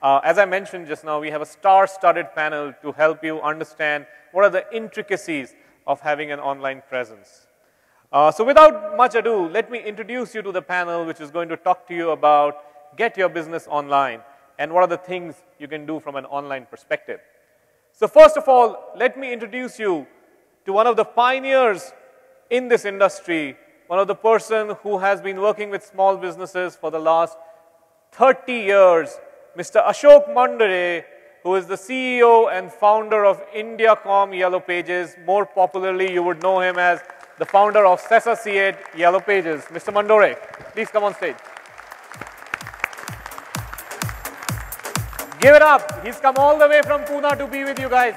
As I mentioned just now, we have a star-studded panel to help you understand what are the intricacies of having an online presence. So without much ado, let me introduce you to the panel which is going to talk to you about get your business online and what are the things you can do from an online perspective. So first of all, let me introduce you to one of the pioneers in this industry, one of the person who has been working with small businesses for the last 30 years, Mr. Ashok Mandare, who is the CEO and founder of Indiacom Yellow Pages. More popularly, you would know him as the founder of Sesa Yellow Pages. Mr. Mandare, please come on stage. Give it up. He's come all the way from Pune to be with you guys.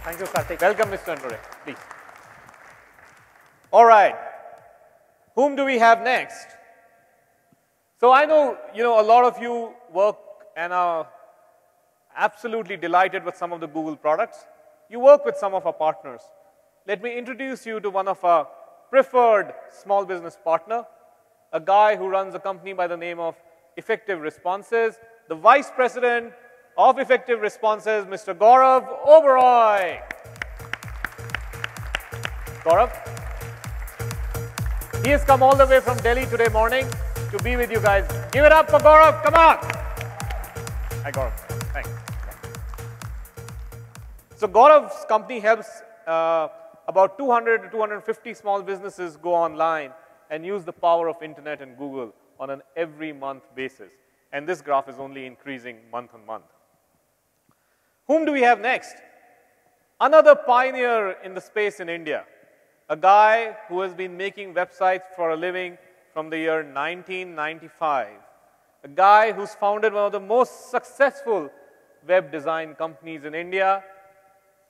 Thank you, Kartik. Welcome, Mr. Mandare, please. All right. Whom do we have next? So I know, a lot of you work and are absolutely delighted with some of the Google products. You work with some of our partners. Let me introduce you to one of our preferred small business partner, a guy who runs a company by the name of Effective Responses, the Vice President of Effective Responses, Mr. Gaurav Oberoi. Gaurav? He has come all the way from Delhi today morning to be with you guys. Give it up for Gaurav, come on. Hi Gaurav, thanks. So Gaurav's company helps about 200 to 250 small businesses go online and use the power of internet and Google on an every month basis. And this graph is only increasing month on month. Whom do we have next? Another pioneer in the space in India. A guy who has been making websites for a living from the year 1995. A guy who's founded one of the most successful web design companies in India.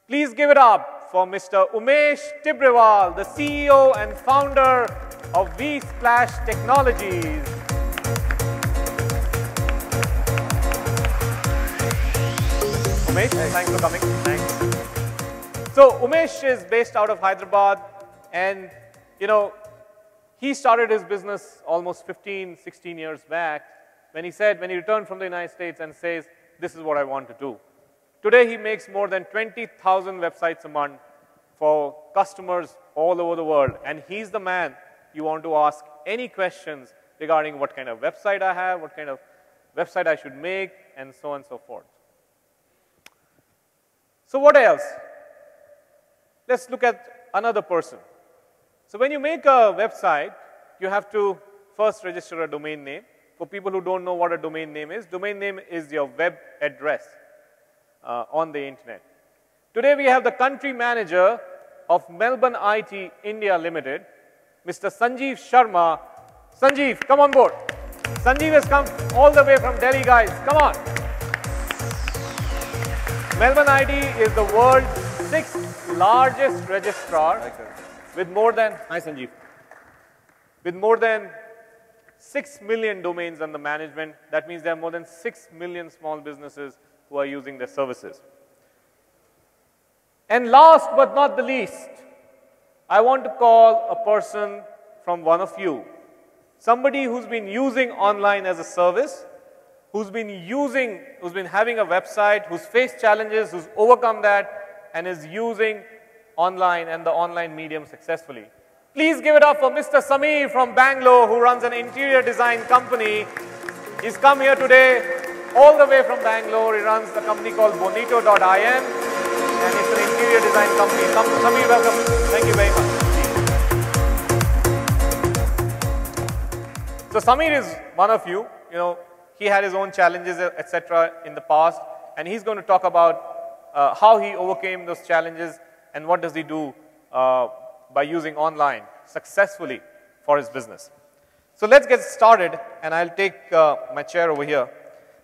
Please give it up for Mr. Umesh Tibrewal, the CEO and founder of V-Splash Technologies. Umesh, thanks for coming. Thanks. So Umesh is based out of Hyderabad, and he started his business almost 15, 16 years back when he returned from the United States and says, this is what I want to do. Today, he makes more than 20,000 websites a month for customers all over the world. And he's the man you want to ask any questions regarding what kind of website I have, what kind of website I should make, and so on and so forth. So what else? Let's look at another person. So when you make a website, you have to first register a domain name. For people who don't know what a domain name is your web address on the internet. Today we have the country manager of Melbourne IT India Limited, Mr. Sanjeev Sharma. Sanjeev, come on board. Sanjeev has come all the way from Delhi, guys. Come on. Melbourne IT is the world's 6th largest registrar with more than, hi Sanjeev, with more than 6 million domains under management. That means there are more than 6 million small businesses who are using their services. And last but not the least, I want to call a person from one of you. Somebody who's been using online as a service, who's been having a website, who's faced challenges, who's overcome that, and is using online and the online medium successfully. Please give it up for Mr. Sameer from Bangalore, who runs an interior design company. He's come here today all the way from Bangalore. He runs a company called Bonito.in, and it's an interior design company. Sameer, welcome. Thank you very much. So Sameer is one of you. He had his own challenges, etc. in the past, and he's going to talk about how he overcame those challenges and what does he do by using online successfully for his business. So let's get started, and I'll take my chair over here.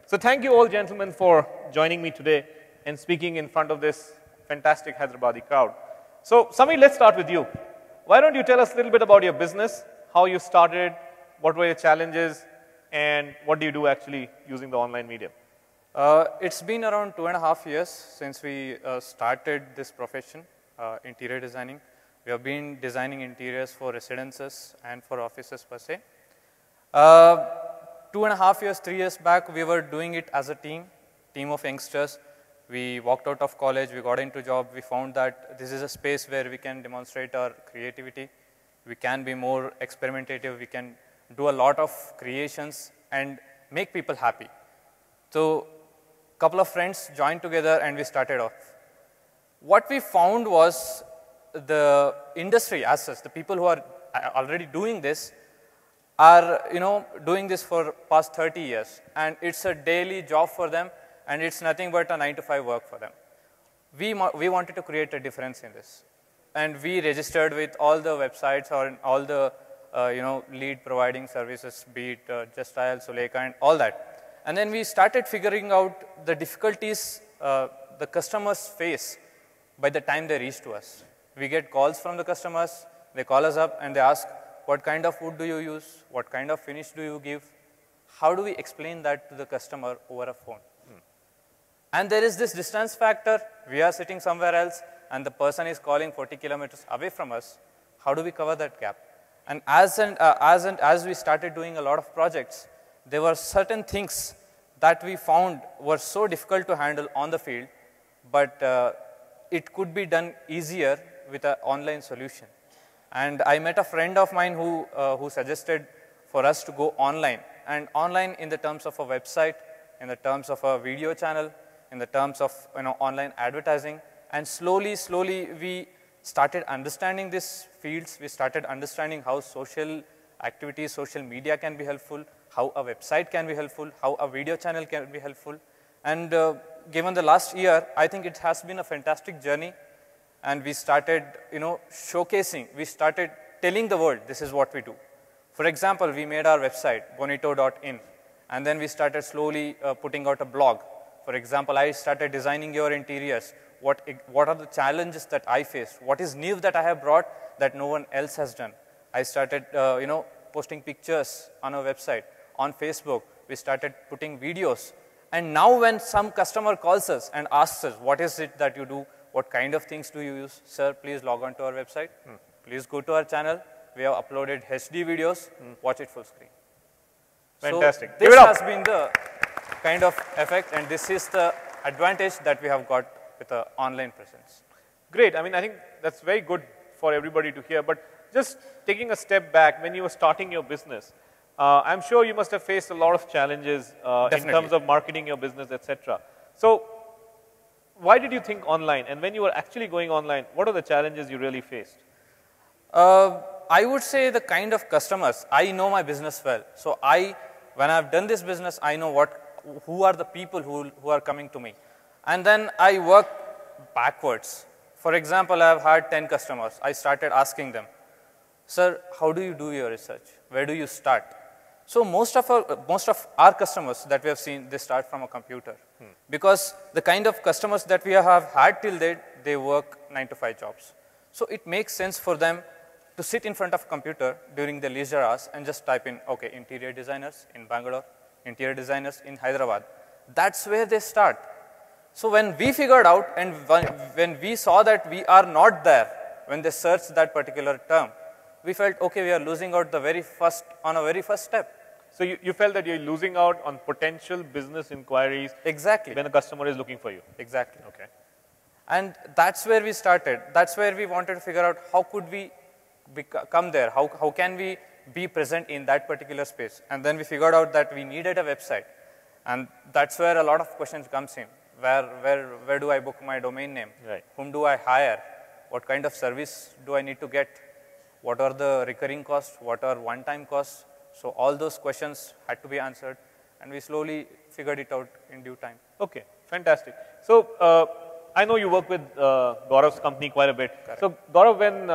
So thank you all gentlemen for joining me today and speaking in front of this fantastic Hyderabadi crowd. So Sameer, let's start with you. Why don't you tell us a little bit about your business, how you started, what were your challenges, and what do you do actually using the online medium? It's been around 2.5 years since we started this profession, interior designing. We have been designing interiors for residences and for offices per se. 2.5 years, 3 years back, we were doing it as a team of youngsters. We walked out of college, we got into job, we found that this is a space where we can demonstrate our creativity, we can be more experimentative, we can do a lot of creations and make people happy. So a couple of friends joined together and we started off. What we found was the industry as such, the people who are already doing this are doing this for past 30 years and it's a daily job for them and it's nothing but a 9-to-5 work for them. We wanted to create a difference in this and we registered with all the websites or all the lead providing services, be it Just Dial, Suleka and all that. And then we started figuring out the difficulties the customers face by the time they reach to us. We get calls from the customers, they call us up and they ask, what kind of wood do you use? What kind of finish do you give? How do we explain that to the customer over a phone? And there is this distance factor. We are sitting somewhere else and the person is calling 40 kilometers away from us. How do we cover that gap? And as we started doing a lot of projects, there were certain things that we found were so difficult to handle on the field, but it could be done easier with an online solution. And I met a friend of mine who suggested for us to go online. And online in the terms of a website, in the terms of a video channel, in the terms of online advertising. And slowly we started understanding these fields. We started understanding how social activities, social media can be helpful, how a website can be helpful, how a video channel can be helpful. And given the last year, I think it has been a fantastic journey. And we started showcasing, we started telling the world this is what we do. For example, we made our website, bonito.in, and then we started slowly putting out a blog. For example, I started designing your interiors. What are the challenges that I face? What is new that I have brought that no one else has done? I started posting pictures on our website. On Facebook, we started putting videos. And now when some customer calls us and asks us, what is it that you do? What kind of things do you use? Sir, please log on to our website. Please go to our channel. We have uploaded HD videos. Watch it full screen. Fantastic. So this has been the kind of effect, and this is the advantage that we have got with the online presence. Great. I mean, I think that's very good for everybody to hear. But just taking a step back, when you were starting your business, I'm sure you must have faced a lot of challenges in terms of marketing your business, etc. So why did you think online? And when you were actually going online, what are the challenges you really faced? I would say the kind of customers. I know my business well. So when I've done this business, I know who are the people who are coming to me. And then I work backwards. For example, I have had 10 customers. I started asking them, sir, how do you do your research? Where do you start? So most of our customers that we have seen, they start from a computer. Because the kind of customers that we have had till date, they work 9-to-5 jobs. So it makes sense for them to sit in front of a computer during their leisure hours and just type in, okay, interior designers in Bangalore, interior designers in Hyderabad. That's where they start. So when we figured out and when we saw that we are not there, when they searched that particular term, we felt, okay, we are losing out on a very first step. So you felt that you're losing out on potential business inquiries. Exactly. When a customer is looking for you. Exactly. Okay. And that's where we started. That's where we wanted to figure out how could we come there? How can we be present in that particular space? And then we figured out that we needed a website. And that's where a lot of questions comes in. Where do I book my domain name? Right. Whom do I hire? What kind of service do I need to get? What are the recurring costs? What are one-time costs? So all those questions had to be answered. And we slowly figured it out in due time. Okay, fantastic. So I know you work with Gaurav's company quite a bit. Correct. So Gaurav, when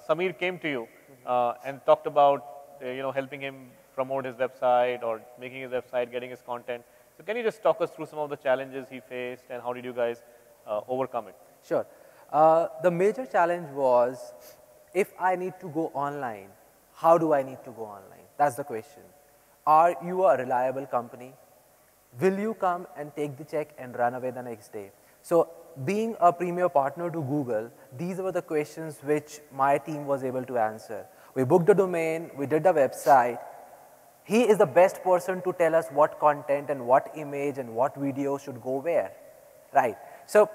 Samir came to you and talked about helping him promote his website or making his website, getting his content, so can you just talk us through some of the challenges he faced and how did you guys overcome it? Sure. The major challenge was, if I need to go online, how do I need to go online? That's the question. Are you a reliable company? Will you come and take the check and run away the next day? So being a premier partner to Google, these were the questions which my team was able to answer. We booked the domain, we did the website, he is the best person to tell us what content and what image and what video should go where, right? So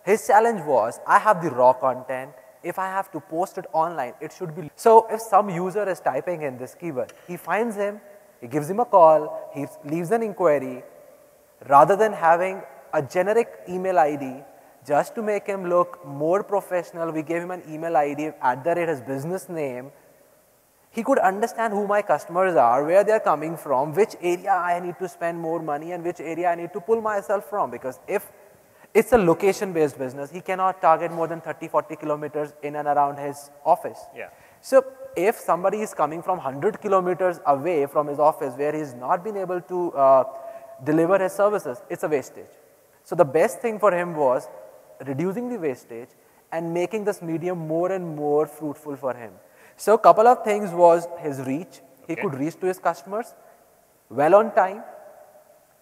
his challenge was, I have the raw content. If I have to post it online, it should be. So if some user is typing in this keyword, he finds him, he gives him a call, he leaves an inquiry, rather than having a generic email ID just to make him look more professional. We gave him an email ID at the rate his business name. He could understand who my customers are, where they are coming from, which area I need to spend more money and which area I need to pull myself from. Because if it's a location-based business, he cannot target more than 30, 40 kilometers in and around his office. Yeah. So if somebody is coming from 100 kilometers away from his office where he's not been able to deliver his services, it's a wastage. So the best thing for him was reducing the wastage and making this medium more and more fruitful for him. So a couple of things was his reach. He could reach to his customers well on time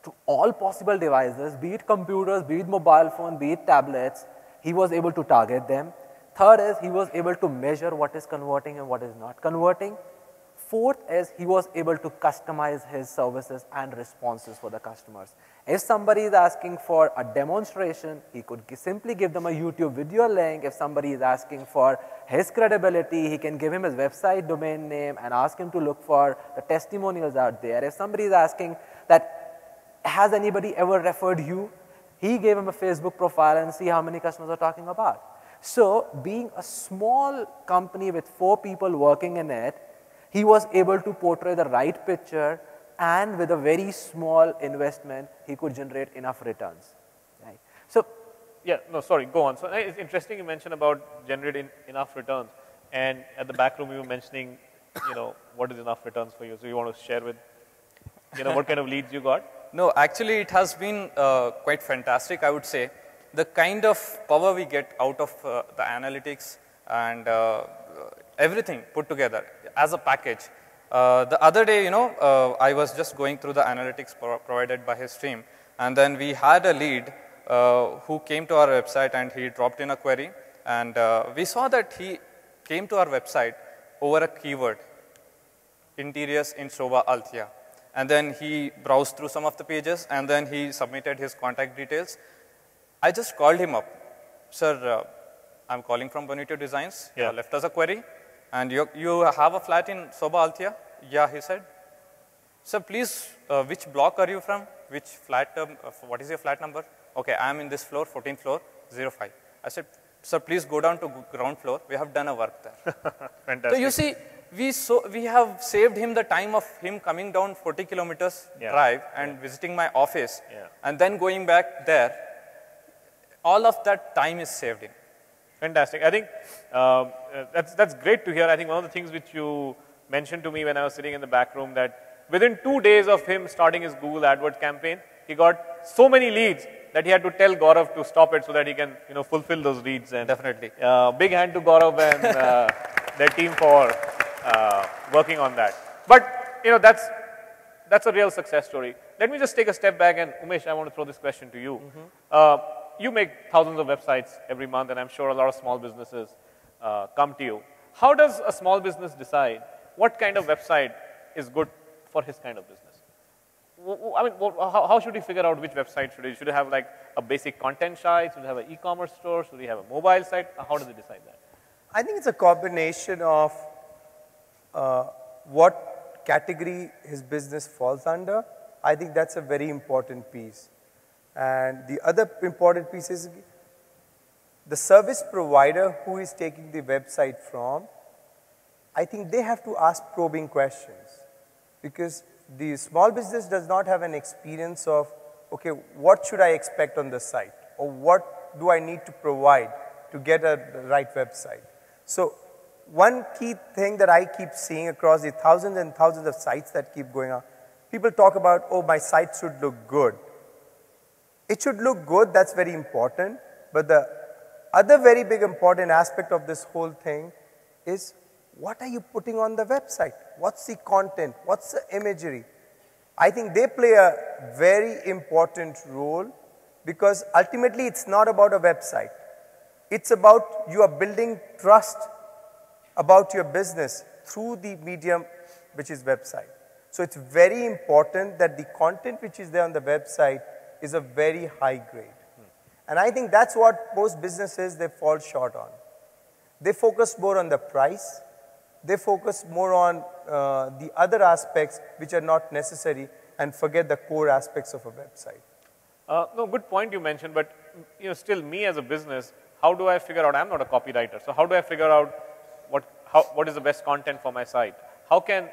to all possible devices, be it computers, be it mobile phone, be it tablets. He was able to target them. Third is he was able to measure what is converting and what is not converting. Fourth is he was able to customize his services and responses for the customers. If somebody is asking for a demonstration, he could simply give them a YouTube video link. If somebody is asking for his credibility, he can give him his website domain name and ask him to look for the testimonials out there. If somebody is asking that, has anybody ever referred you? He gave him a Facebook profile and see how many customers are talking about. So being a small company with 4 people working in it, he was able to portray the right picture, and with a very small investment, he could generate enough returns. Right? So, yeah, no, sorry, go on. So it's interesting you mentioned about generating enough returns, and at the back room you were mentioning, what is enough returns for you. So you want to share with, what kind of leads you got? No, actually it has been quite fantastic, I would say. The kind of power we get out of the analytics and everything put together as a package. The other day, I was just going through the analytics provided by his team, and then we had a lead who came to our website and he dropped in a query, and we saw that he came to our website over a keyword, interiors in Shobha Althia. And then he browsed through some of the pages, and then he submitted his contact details. I just called him up. Sir, I'm calling from Bonito Designs. Yeah. Left us a query. And you have a flat in Shobha Althia? Yeah, he said. Sir, please, which block are you from? Which flat, what is your flat number? Okay, I'm in this floor, 14th floor, 05. I said, sir, please go down to ground floor. We have done a work there. Fantastic. So you see, we have saved him the time of him coming down 40 kilometers drive and visiting my office and then going back there. All of that time is saved him. Fantastic. I think that's great to hear. I think one of the things which you mentioned to me when I was sitting in the back room, that within 2 days of him starting his Google AdWords campaign, he got so many leads that he had to tell Gaurav to stop it so that he can fulfill those leads. And definitely. Big hand to Gaurav and their team for working on that. But that's a real success story. Let me just take a step back, and Umesh, I want to throw this question to you. You make thousands of websites every month, and I'm sure a lot of small businesses come to you. How does a small business decide what kind of website is good for his kind of business? I mean, how should he figure out which website should he? Should he have like a basic content site? Should he have an e-commerce store? Should he have a mobile site? How does he decide that? I think it's a combination of what category his business falls under. I think that's a very important piece. And the other important piece is the service provider who is taking the website from. I think they have to ask probing questions, because the small business does not have an experience of, okay, what should I expect on the site, or what do I need to provide to get the right website. So one key thing that I keep seeing across the thousands and thousands of sites that keep going on, people talk about, oh, my site should look good. It should look good, that's very important, but the other very big important aspect of this whole thing is, what are you putting on the website? What's the content? What's the imagery? I think they play a very important role, because ultimately it's not about a website. It's about you are building trust about your business through the medium which is website. So it's very important that the content which is there on the website is a very high grade. And I think that's what most businesses, they fall short on. They focus more on the price. They focus more on the other aspects which are not necessary and forget the core aspects of a website. No, good point you mentioned, but still me as a business, how do I figure out, I'm not a copywriter, so how do I figure out what is the best content for my site? How can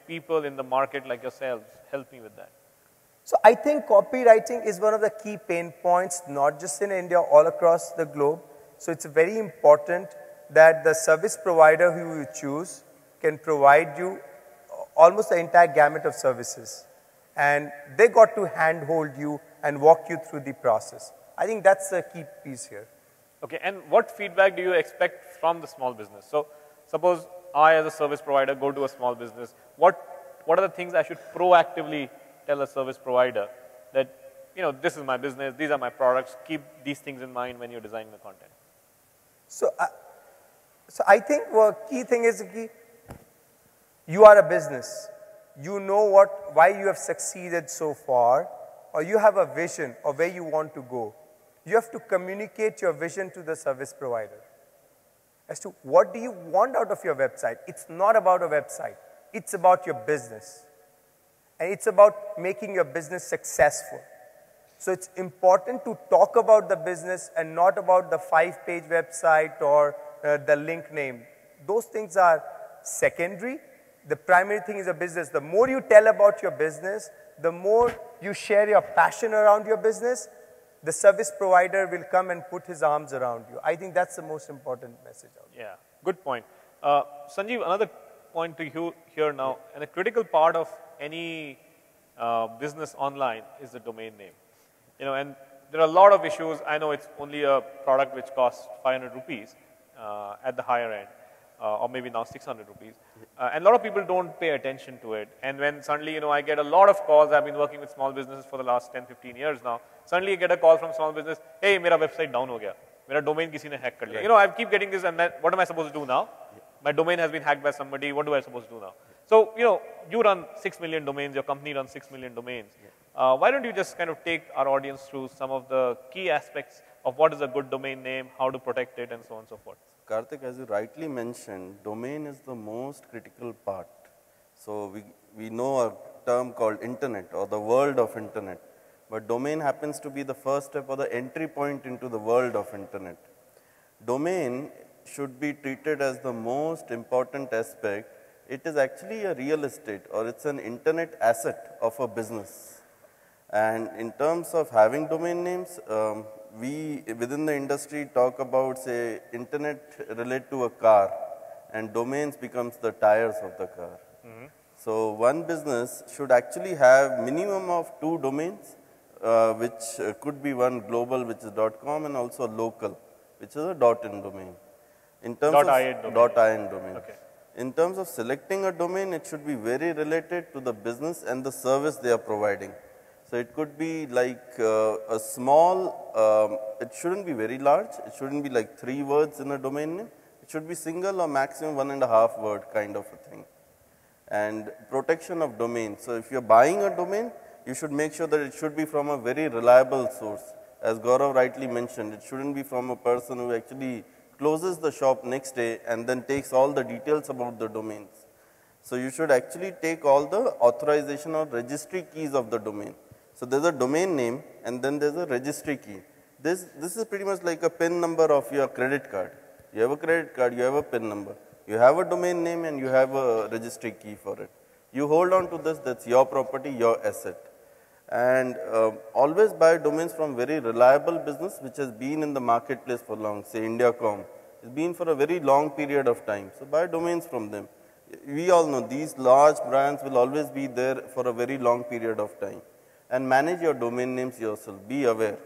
people in the market like yourselves help me with that? So I think copywriting is one of the key pain points, not just in India, all across the globe. So it's very important that the service provider who you choose can provide you almost the entire gamut of services. And they got to handhold you and walk you through the process. I think that's the key piece here. Okay, and what feedback do you expect from the small business? So suppose I as a service provider go to a small business, what are the things I should proactively tell a service provider that, this is my business, these are my products, keep these things in mind when you're designing the content? So I think the key thing is you are a business. You know why you have succeeded so far, or you have a vision of where you want to go. You have to communicate your vision to the service provider as to what do you want out of your website. It's not about a website. It's about your business. And it's about making your business successful. So it's important to talk about the business and not about the 5-page website or the link name. Those things are secondary. The primary thing is a business. The more you tell about your business, the more you share your passion around your business, the service provider will come and put his arms around you. I think that's the most important message out there. Yeah, good point. Sanjeev, another point to hear now, and a critical part of any business online is the domain name. And there are a lot of issues. I know it's only a product which costs 500 rupees at the higher end, or maybe now 600 rupees. And a lot of people don't pay attention to it. And when suddenly, I get a lot of calls, I've been working with small businesses for the last 10, 15 years now. Suddenly you get a call from small business, hey, mera website down ho gaya. Mera domain kisi ne hack kar liya. I keep getting this, and then what am I supposed to do now? My domain has been hacked by somebody, what do I supposed to do now? So, you run 6 million domains, your company runs 6 million domains. Why don't you just kind of take our audience through some of the key aspects of what is a good domain name, how to protect it, and so on and so forth? Kartik, as you rightly mentioned, domain is the most critical part. So we know a term called internet or the world of internet, but domain happens to be the first step or the entry point into the world of internet. Domain should be treated as the most important aspect. It is actually a real estate or it's an internet asset of a business. And in terms of having domain names, we within the industry talk about, say, internet relate to a car and domains becomes the tires of the car. So one business should actually have minimum of 2 domains, which could be one global, which is .com, and also local, which is a .in domain. In terms of .in domain. Okay. In terms of selecting a domain, it should be very related to the business and the service they are providing. So it could be like a small, it shouldn't be very large. It shouldn't be like 3 words in a domain name. It should be single or maximum 1.5 word kind of a thing. And protection of domain. So if you're buying a domain, you should make sure that it should be from a very reliable source. As Gaurav rightly mentioned, it shouldn't be from a person who actually closes the shop next day and then takes all the details about the domains. So you should actually take all the authorization or registry keys of the domain. So there's a domain name and then there's a registry key. This is pretty much like a PIN number of your credit card. You have a credit card, you have a PIN number. You have a domain name and you have a registry key for it. You hold on to this, that's your property, your asset. And always buy domains from very reliable business which has been in the marketplace for long, say Indiacom. It's been for a very long period of time. So buy domains from them. We all know these large brands will always be there for a very long period of time. And manage your domain names yourself. Be aware.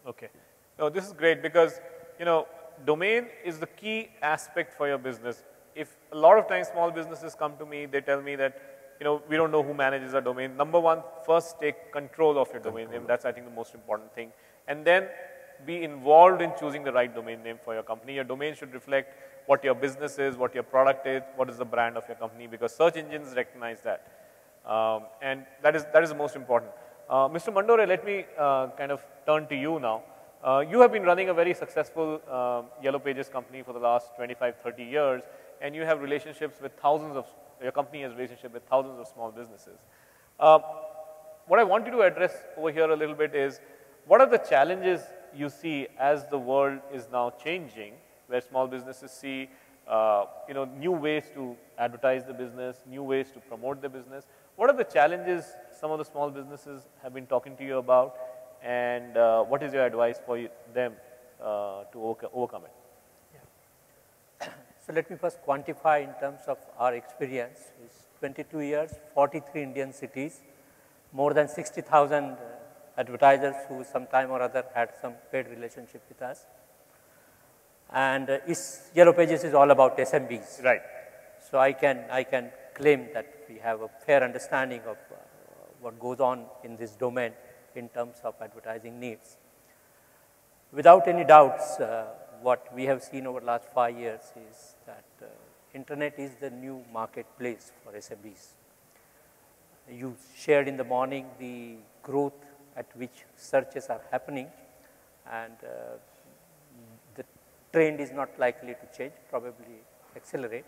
Okay. Now, this is great because, domain is the key aspect for your business. If a lot of times small businesses come to me, they tell me that, we don't know who manages a domain. Number one, first take control of your domain name. That's, I think, the most important thing. And then be involved in choosing the right domain name for your company. Your domain should reflect what your business is, what your product is, what is the brand of your company, because search engines recognize that. And that is the most important. Mr. Mandore, let me kind of turn to you now. You have been running a very successful Yellow Pages company for the last 25, 30 years, and you have relationships with thousands of, your company has relationship with thousands of small businesses. What I want you to address over here a little bit is, what are the challenges you see as the world is now changing, where small businesses see new ways to advertise the business, new ways to promote the business? What are the challenges some of the small businesses have been talking to you about, and what is your advice for them to overcome it? Yeah. So let me first quantify in terms of our experience. It's 22 years, 43 Indian cities, more than 60,000 advertisers who sometime or other had some paid relationship with us. And Yellow Pages is all about SMBs. Right. So I can claim that we have a fair understanding of what goes on in this domain in terms of advertising needs. Without any doubts, what we have seen over the last 5 years is that internet is the new marketplace for SMBs. You shared in the morning the growth at which searches are happening, and the trend is not likely to change, probably accelerate.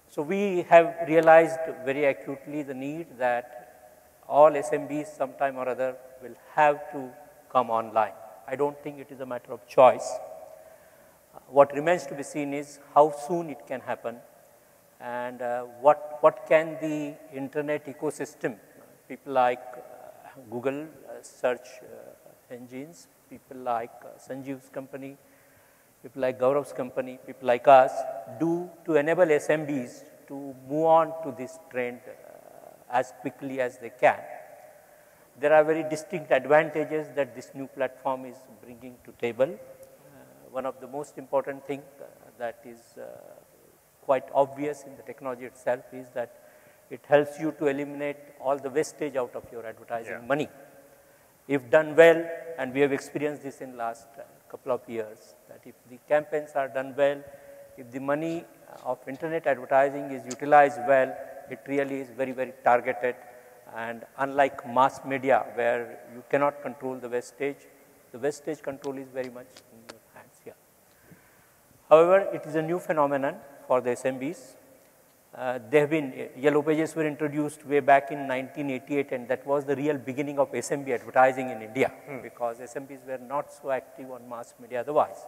So we have realized very acutely the need that all SMBs sometime or other will have to come online. I don't think it is a matter of choice. What remains to be seen is how soon it can happen, and what can the internet ecosystem, people like Google search engines, people like Sanjeev's company, people like Gaurav's company, people like us, do to enable SMBs to move on to this trend as quickly as they can. There are very distinct advantages that this new platform is bringing to table. One of the most important things that is quite obvious in the technology itself is that it helps you to eliminate all the wastage out of your advertising money. If done well, and we have experienced this in the last couple of years, that if the campaigns are done well, if the money of internet advertising is utilized well, it really is very, very targeted. And unlike mass media, where you cannot control the wastage control is very much in your hands here. However, it is a new phenomenon for the SMBs. Yellow Pages were introduced way back in 1988, and that was the real beginning of SMB advertising in India, because SMBs were not so active on mass media otherwise.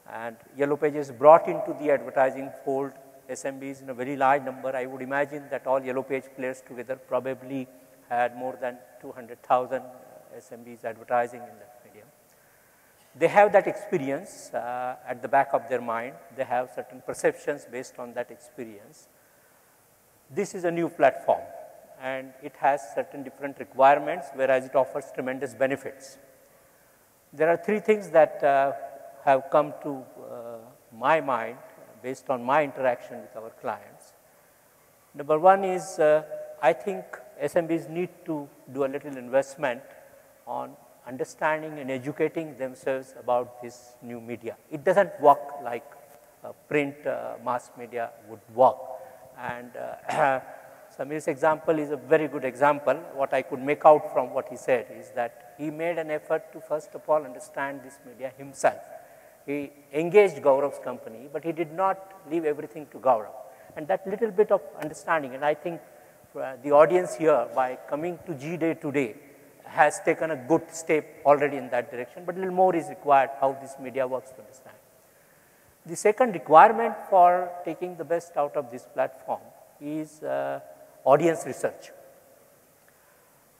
And Yellow Pages brought into the advertising fold SMBs in a very large number. I would imagine that all Yellow Page players together probably had more than 200,000 SMBs advertising in that medium. They have that experience at the back of their mind. They have certain perceptions based on that experience. This is a new platform, and it has certain different requirements, whereas it offers tremendous benefits. There are 3 things that have come to my mind based on my interaction with our clients. Number 1 is, I think SMBs need to do a little investment on understanding and educating themselves about this new media. It doesn't work like print mass media would work. And Samir's example is a very good example. What I could make out from what he said is that he made an effort to first of all understand this media himself. He engaged Gaurav's company, but he did not leave everything to Gaurav. And that little bit of understanding, and I think the audience here, by coming to G Day today, has taken a good step already in that direction, but a little more is required how this media works to understand. The second requirement for taking the best out of this platform is audience research.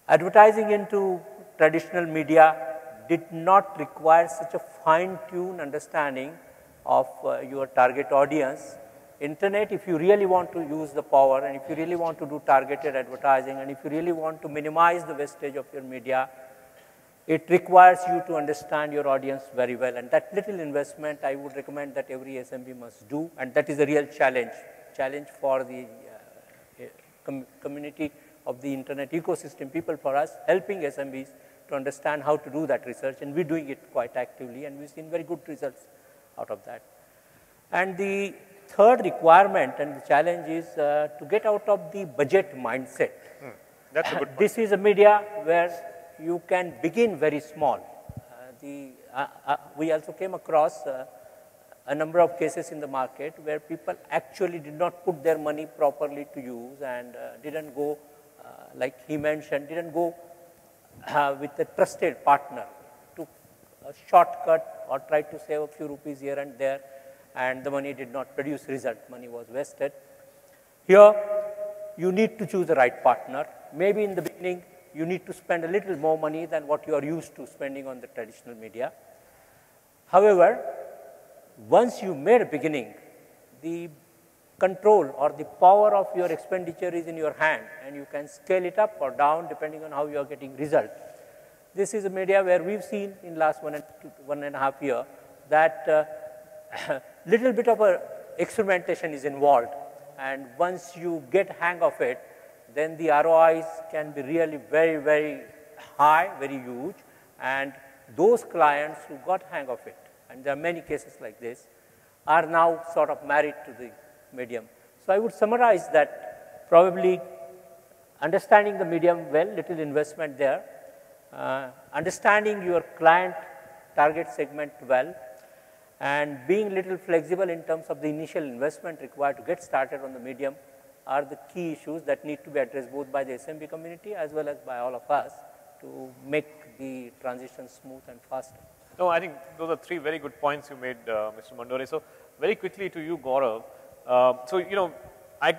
Advertising into traditional media did not require such a fine-tuned understanding of your target audience. Internet, if you really want to use the power, and if you really want to do targeted advertising, and if you really want to minimize the wastage of your media, it requires you to understand your audience very well. And that little investment, I would recommend that every SMB must do, and that is a real challenge for the community of the internet ecosystem, people for us, helping SMBs to understand how to do that research, and we're doing it quite actively, and we've seen very good results out of that. And the third requirement and the challenge is to get out of the budget mindset. That's a good point. This is a media where you can begin very small. We also came across a number of cases in the market where people actually did not put their money properly to use and didn't go, like he mentioned, didn't go with a trusted partner, took a shortcut or tried to save a few rupees here and there, and the money did not produce result, money was wasted. Here, you need to choose the right partner. Maybe in the beginning, you need to spend a little more money than what you are used to spending on the traditional media. However, once you made a beginning, the control or the power of your expenditure is in your hand, and you can scale it up or down depending on how you are getting result. This is a media where we've seen in last 1.5 years that little bit of a experimentation is involved, and once you get hang of it, then the ROIs can be really very, very high, very huge, and those clients who got hang of it, and there are many cases like this, are now sort of married to the medium. So I would summarize that probably understanding the medium well, little investment there, understanding your client target segment well, and being little flexible in terms of the initial investment required to get started on the medium are the key issues that need to be addressed both by the SMB community as well as by all of us to make the transition smooth and faster. No, I think those are three very good points you made, Mr. Mandore. So very quickly to you, Gaurav. So, you know, I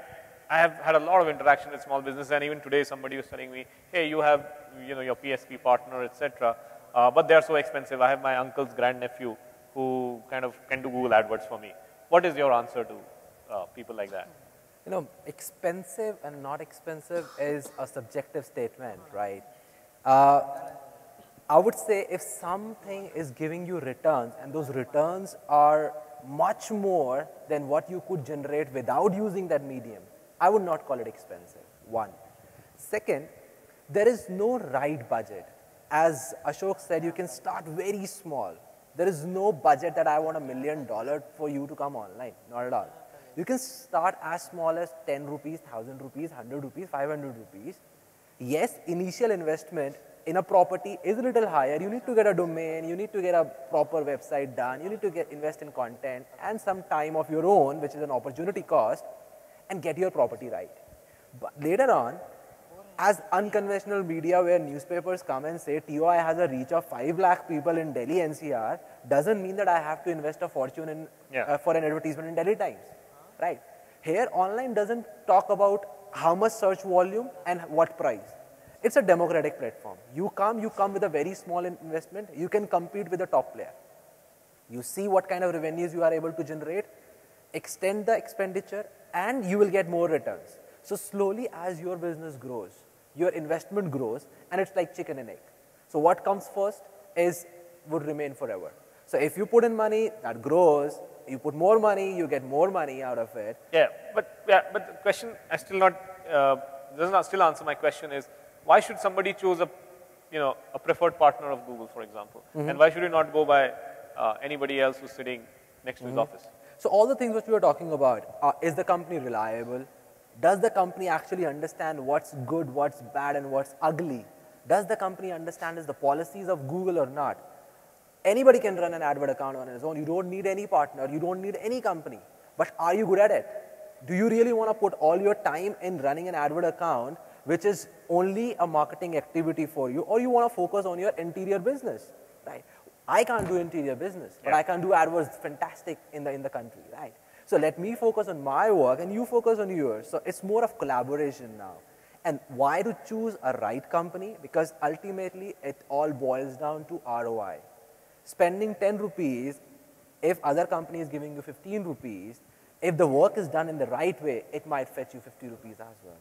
have had a lot of interaction with small business, and even today somebody was telling me, hey, you have, you know, your PSP partner, etc., but they are so expensive. I have my uncle's grandnephew who kind of can do Google AdWords for me. What is your answer to people like that? You know, expensive and not expensive is a subjective statement, right? I would say if something is giving you returns and those returns are much more than what you could generate without using that medium, I would not call it expensive, one. Second, there is no right budget. As Ashok said, you can start very small. There is no budget that I want $1 million for you to come online, not at all. You can start as small as 10 rupees, 1,000 rupees, 100 rupees, 500 rupees. Yes, initial investment in a property is a little higher. You need to get a domain, you need to get a proper website done, you need to invest in content and some time of your own, which is an opportunity cost, and get your property right. But later on, as unconventional media where newspapers come and say TOI has a reach of 5 lakh people in Delhi NCR, doesn't mean that I have to invest a fortune in, for an advertisement in Delhi Times, right? Here, online doesn't talk about how much search volume and what price. It's a democratic platform. You come with a very small investment, you can compete with the top player. You see what kind of revenues you are able to generate, extend the expenditure, and you will get more returns. So slowly as your business grows, your investment grows, and it's like chicken and egg. So what comes first would remain forever. So if you put in money, that grows. You put more money, you get more money out of it. Yeah, but the question I still not does not still answer my question is why should somebody choose a preferred partner of Google, for example, and why should you not go by anybody else who's sitting next to his office? So all the things which we were talking about, is the company reliable? Does the company actually understand what's good, what's bad, and what's ugly? Does the company understand the policies of Google or not? Anybody can run an AdWord account on his own. You don't need any partner. You don't need any company. But are you good at it? Do you really want to put all your time in running an AdWord account, which is only a marketing activity for you, or you want to focus on your interior business, right? I can't do interior business, but I can do AdWords fantastic in the country, right? So let me focus on my work and you focus on yours. So it's more of collaboration now. And why to choose a right company? Because ultimately it all boils down to ROI. Spending 10 rupees, if other company is giving you 15 rupees, if the work is done in the right way, it might fetch you 50 rupees as well.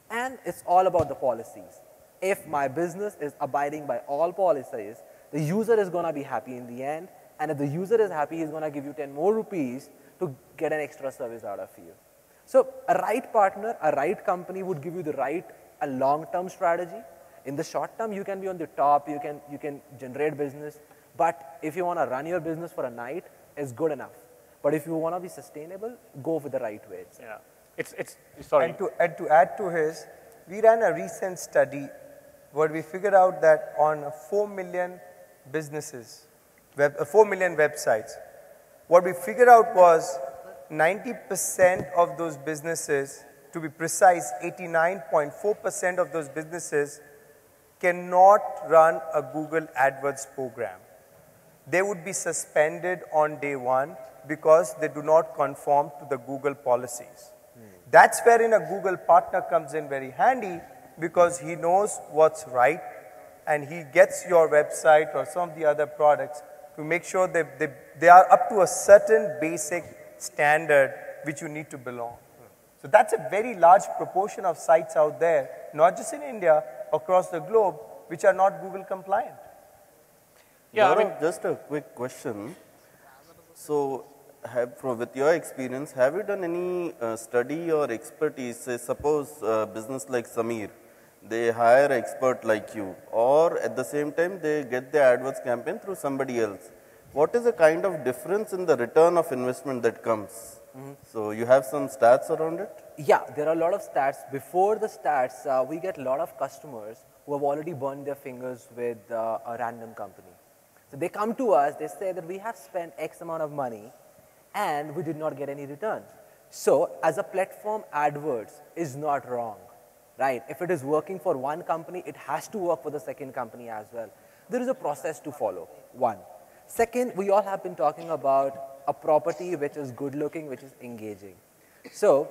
And it's all about the policies. If my business is abiding by all policies, the user is going to be happy in the end. And if the user is happy, he's going to give you 10 more rupees to get an extra service out of you. So a right partner, a right company would give you the right long-term strategy. In the short term, you can be on the top, you can generate business. But if you want to run your business for a night, it's good enough. But if you want to be sustainable, go with the right way. Yeah. Sorry. And to add to his, we ran a recent study where we figured out that on 4 million businesses, 4 million websites, what we figured out was 90% of those businesses, to be precise, 89.4% of those businesses cannot run a Google AdWords program. They would be suspended on day one because they do not conform to the Google policies. That's wherein a Google partner comes in very handy, because he knows what's right and he gets your website or some of the other products to make sure that they are up to a certain basic standard which you need to belong. So that's a very large proportion of sites out there, not just in India, across the globe, which are not Google compliant. Yeah, Gaurav, just a quick question. So, with your experience, have you done any study or expertise? Say, suppose a business like Sameer, they hire an expert like you, or at the same time they get the AdWords campaign through somebody else. What is the kind of difference in the return of investment that comes? So you have some stats around it? Yeah, there are a lot of stats. Before the stats, we get a lot of customers who have already burned their fingers with a random company. So they come to us, they say that we have spent X amount of money and we did not get any return. So as a platform, AdWords is not wrong, right? If it is working for one company, it has to work for the second company as well. There is a process to follow, one. Second, we all have been talking about a property which is good looking, which is engaging. So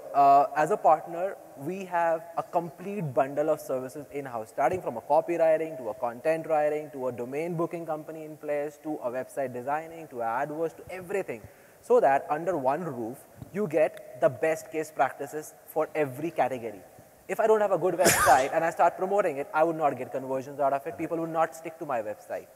as a partner, we have a complete bundle of services in-house, starting from a copywriting to a content writing to a domain booking company in place to a website designing to AdWords to everything, so that under one roof, you get the best case practices for every category. If I don't have a good website and I start promoting it, I would not get conversions out of it. People would not stick to my website.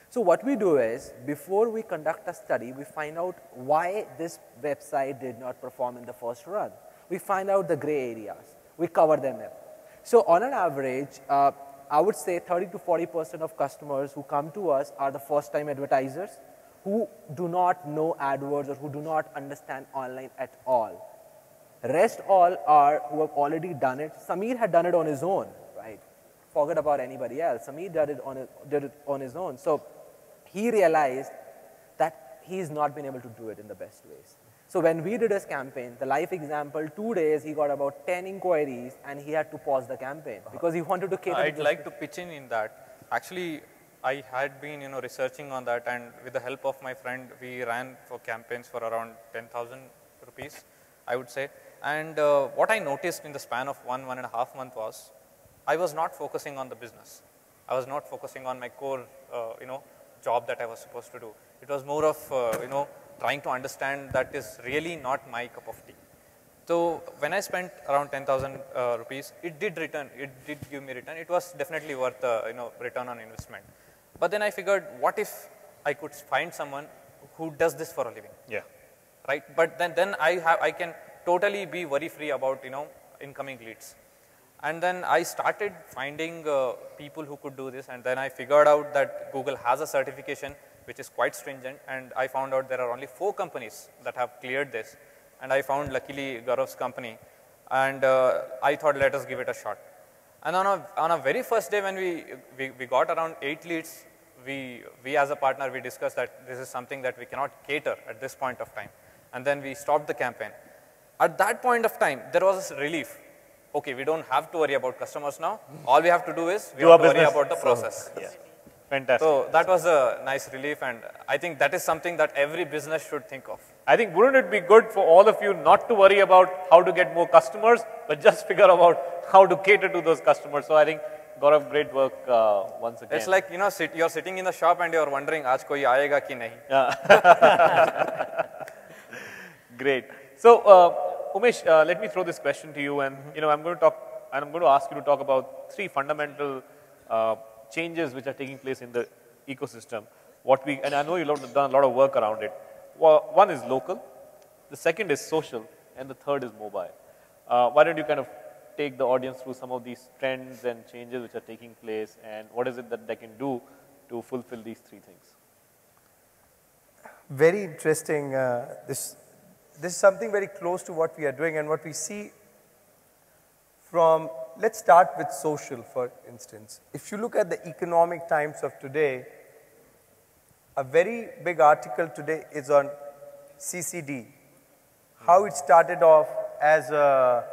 So what we do is, before we conduct a study, we find out why this website did not perform in the first run. We find out the gray areas. We cover them up. So on an average, I would say 30 to 40% of customers who come to us are the first-time advertisers who do not know AdWords or who do not understand online at all. Rest all are who have already done it. Sameer had done it on his own, right? Forget about anybody else. Sameer did it on his own. So he realized that he's not been able to do it in the best ways. So when we did his campaign, the life example, 2 days, he got about 10 inquiries and he had to pause the campaign because he wanted to cater to I'd like to pitch in that. Actually, I had been, researching on that, and with the help of my friend, we ran for campaigns for around 10,000 rupees, I would say. And what I noticed in the span of 1.5 months was, I was not focusing on the business. I was not focusing on my core, job that I was supposed to do. It was more of, trying to understand that is really not my cup of tea. So when I spent around 10,000 rupees, it did return. It did give me return. It was definitely worth, return on investment. But then I figured, what if I could find someone who does this for a living? Yeah. Right. But then I can totally be worry free about incoming leads. And then I started finding people who could do this, and then I figured out that Google has a certification which is quite stringent, and I found out there are only 4 companies that have cleared this, and I found luckily Gaurav's company, and I thought let us give it a shot. And on a very first day when we got around 8 leads, we as a partner, we discussed that this is something that we cannot cater at this point of time, and then we stopped the campaign. At that point of time, there was relief. Okay, we don't have to worry about customers now. All we have to do is we have to worry about the process. Yeah. Fantastic. So that was a nice relief, and I think that is something that every business should think of. I think wouldn't it be good for all of you not to worry about how to get more customers, but just figure out how to cater to those customers. So I think Gaurav, great work once again. It's like, you're sitting in the shop and you're wondering, aaj koi aayega ki nahi? Great. So Umesh, let me throw this question to you, and I'm going to ask you to talk about 3 fundamental changes which are taking place in the ecosystem. And I know you've done a lot of work around it. One is local, the second is social, and the third is mobile. Why don't you kind of take the audience through some of these trends and changes which are taking place, and what is it that they can do to fulfill these 3 things? Very interesting. This is something very close to what we are doing and what we see from, let's start with social, for instance. If you look at the economic times of today, a very big article today is on CCD, how it started off as a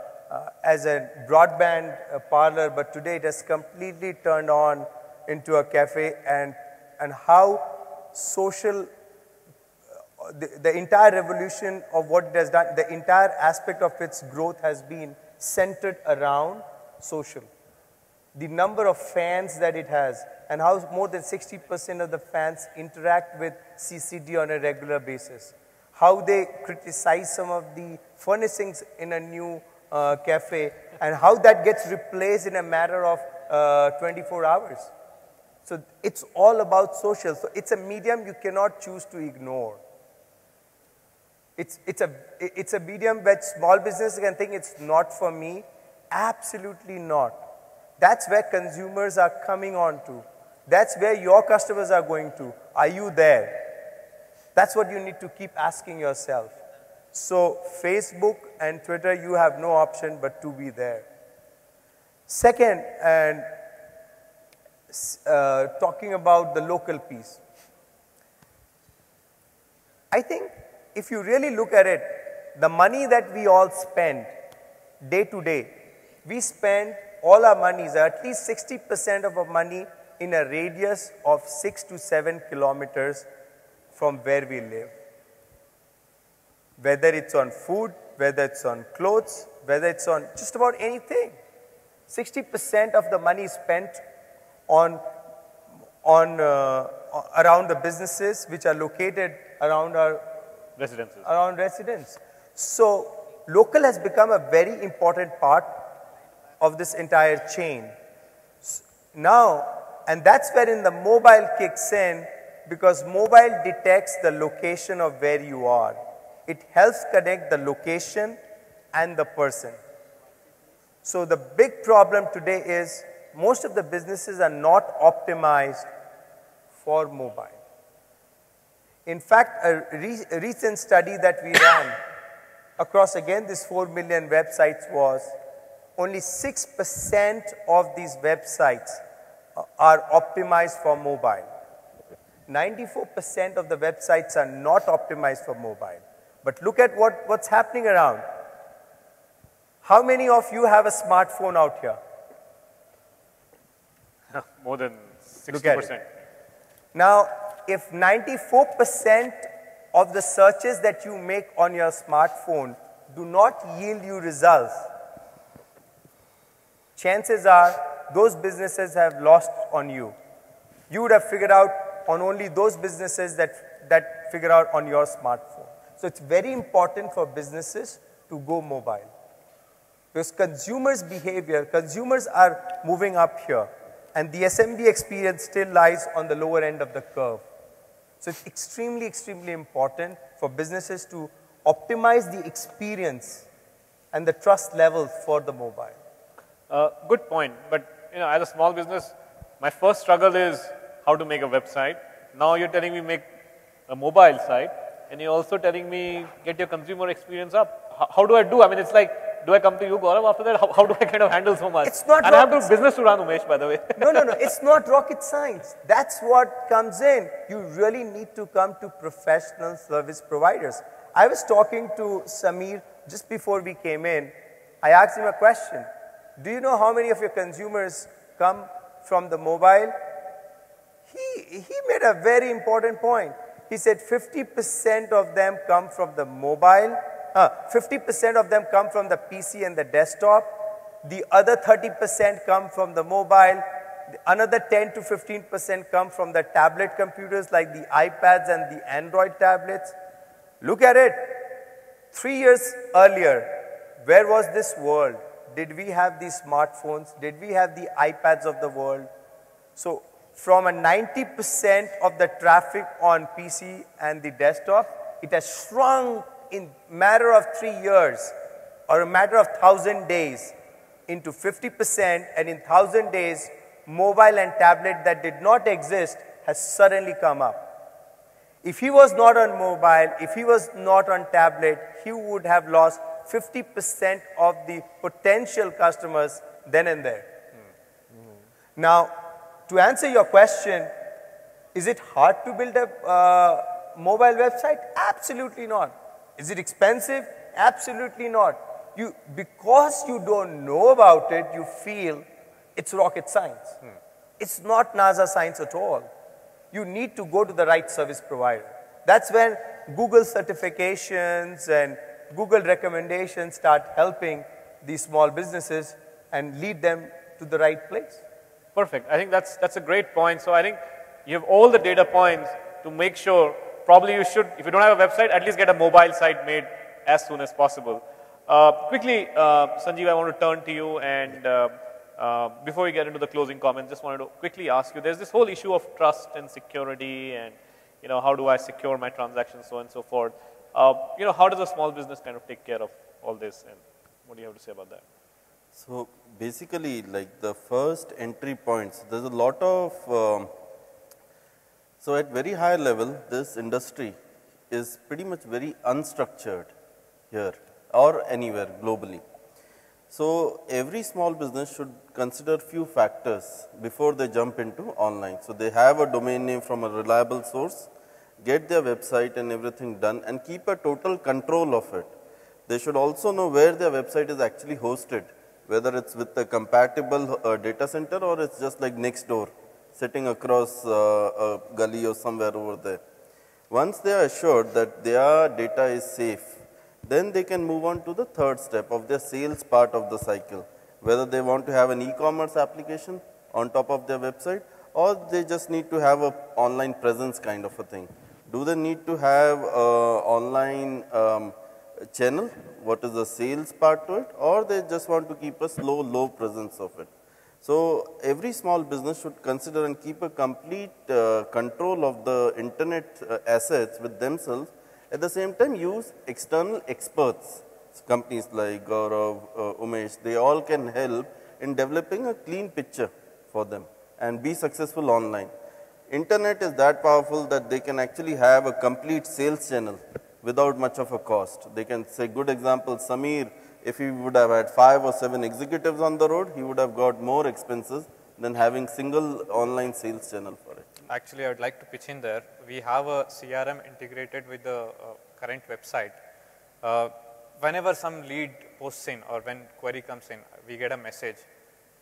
broadband parlor, but today it has completely turned on into a cafe, and how social, the entire revolution of what it has done, the entire aspect of its growth has been centered around social. The number of fans that it has, and how more than 60% of the fans interact with CCD on a regular basis. How they criticize some of the furnishings in a new cafe, and how that gets replaced in a matter of 24 hours. So it's all about social. So it's a medium you cannot choose to ignore. It's a medium that small business can think it's not for me. Absolutely not. That's where consumers are coming on to. That's where your customers are going to. Are you there? That's what you need to keep asking yourself. So Facebook and Twitter, you have no option but to be there. Second, and talking about the local piece. I think if you really look at it, the money that we all spend day to day, we spend all our monies, at least 60% of our money in a radius of 6 to 7 kilometers from where we live. Whether it's on food, whether it's on clothes, whether it's on just about anything. 60% of the money is spent on around the businesses which are located around our residents. So local has become a very important part of this entire chain. Now, and that's wherein the mobile kicks in, because mobile detects the location of where you are. It helps connect the location and the person. So the big problem today is most of the businesses are not optimized for mobile. In fact, a recent study that we ran across again these 4 million websites was only 6% of these websites are optimized for mobile. 94% of the websites are not optimized for mobile. But look at what's happening around. How many of you have a smartphone out here? More than 60%. Look at it. Now, if 94% of the searches that you make on your smartphone do not yield you results, chances are those businesses have lost on you. You would have figured out on only those businesses that figure out on your smartphone. So it's very important for businesses to go mobile. Because consumers' behavior, consumers are moving up here, and the SMB experience still lies on the lower end of the curve. So it's extremely, extremely important for businesses to optimize the experience and the trust levels for the mobile. Good point. But as a small business, my first struggle is how to make a website. Now you're telling me make a mobile site, and you're also telling me get your consumer experience up. How do I do? I mean, it's like, do I come to you, Gaurav, after that? How do I kind of handle so much? It's not and I have to business to run, Umesh, by the way. No. It's not rocket science. That's what comes in. You really need to come to professional service providers. I was talking to Samir just before we came in. I asked him a question. Do you know how many of your consumers come from the mobile? He made a very important point. He said 50% of them come from the mobile, 50% of them come from the PC and the desktop. The other 30% come from the mobile. Another 10 to 15% come from the tablet computers like the iPads and the Android tablets. Look at it. 3 years earlier, where was this world? Did we have these smartphones? Did we have the iPads of the world? So from a 90% of the traffic on PC and the desktop, it has shrunk in matter of 3 years or a matter of 1,000 days into 50%, and in 1,000 days, mobile and tablet that did not exist has suddenly come up. If he was not on mobile, if he was not on tablet, he would have lost 50% of the potential customers then and there. Now, to answer your question, is it hard to build a mobile website? Absolutely not. Is it expensive? Absolutely not. Because you don't know about it, you feel it's rocket science. It's not NASA science at all. You need to go to the right service provider. That's when Google certifications and Google recommendations start helping these small businesses and lead them to the right place. Perfect. I think that's a great point. So I think you have all the data points to make sure. Probably you should, if you don't have a website, at least get a mobile site made as soon as possible. Quickly, Sanjeev, I want to turn to you, and before we get into the closing comments, just wanted to quickly ask you, there's this whole issue of trust and security, and how do I secure my transactions, so on and so forth. How does a small business kind of take care of all this, and what do you have to say about that? So basically, like the first entry points, there's a lot of, so at very high level, this industry is pretty much very unstructured here or anywhere globally. So every small business should consider few factors before they jump into online. So they have a domain name from a reliable source, get their website and everything done, and keep a total control of it. They should also know where their website is actually hosted, whether it's with a compatible data center or it's just like next door, sitting across a gully or somewhere over there. Once they are assured that their data is safe, then they can move on to the third step of their sales part of the cycle, whether they want to have an e-commerce application on top of their website, or they just need to have an online presence kind of a thing. Do they need to have an online channel, what is the sales part to it, or they just want to keep a low presence of it. So every small business should consider and keep a complete control of the internet assets with themselves. At the same time, use external experts, companies like Gaurav, Umesh, they all can help in developing a clean picture for them and be successful online. Internet is that powerful that they can actually have a complete sales channel without much of a cost. They can say, good example, Samir, if he would have had 5 or 7 executives on the road, he would have got more expenses than having single online sales channel for it. Actually, I would like to pitch in there. We have a CRM integrated with the current website. Whenever some lead posts in or when query comes in, we get a message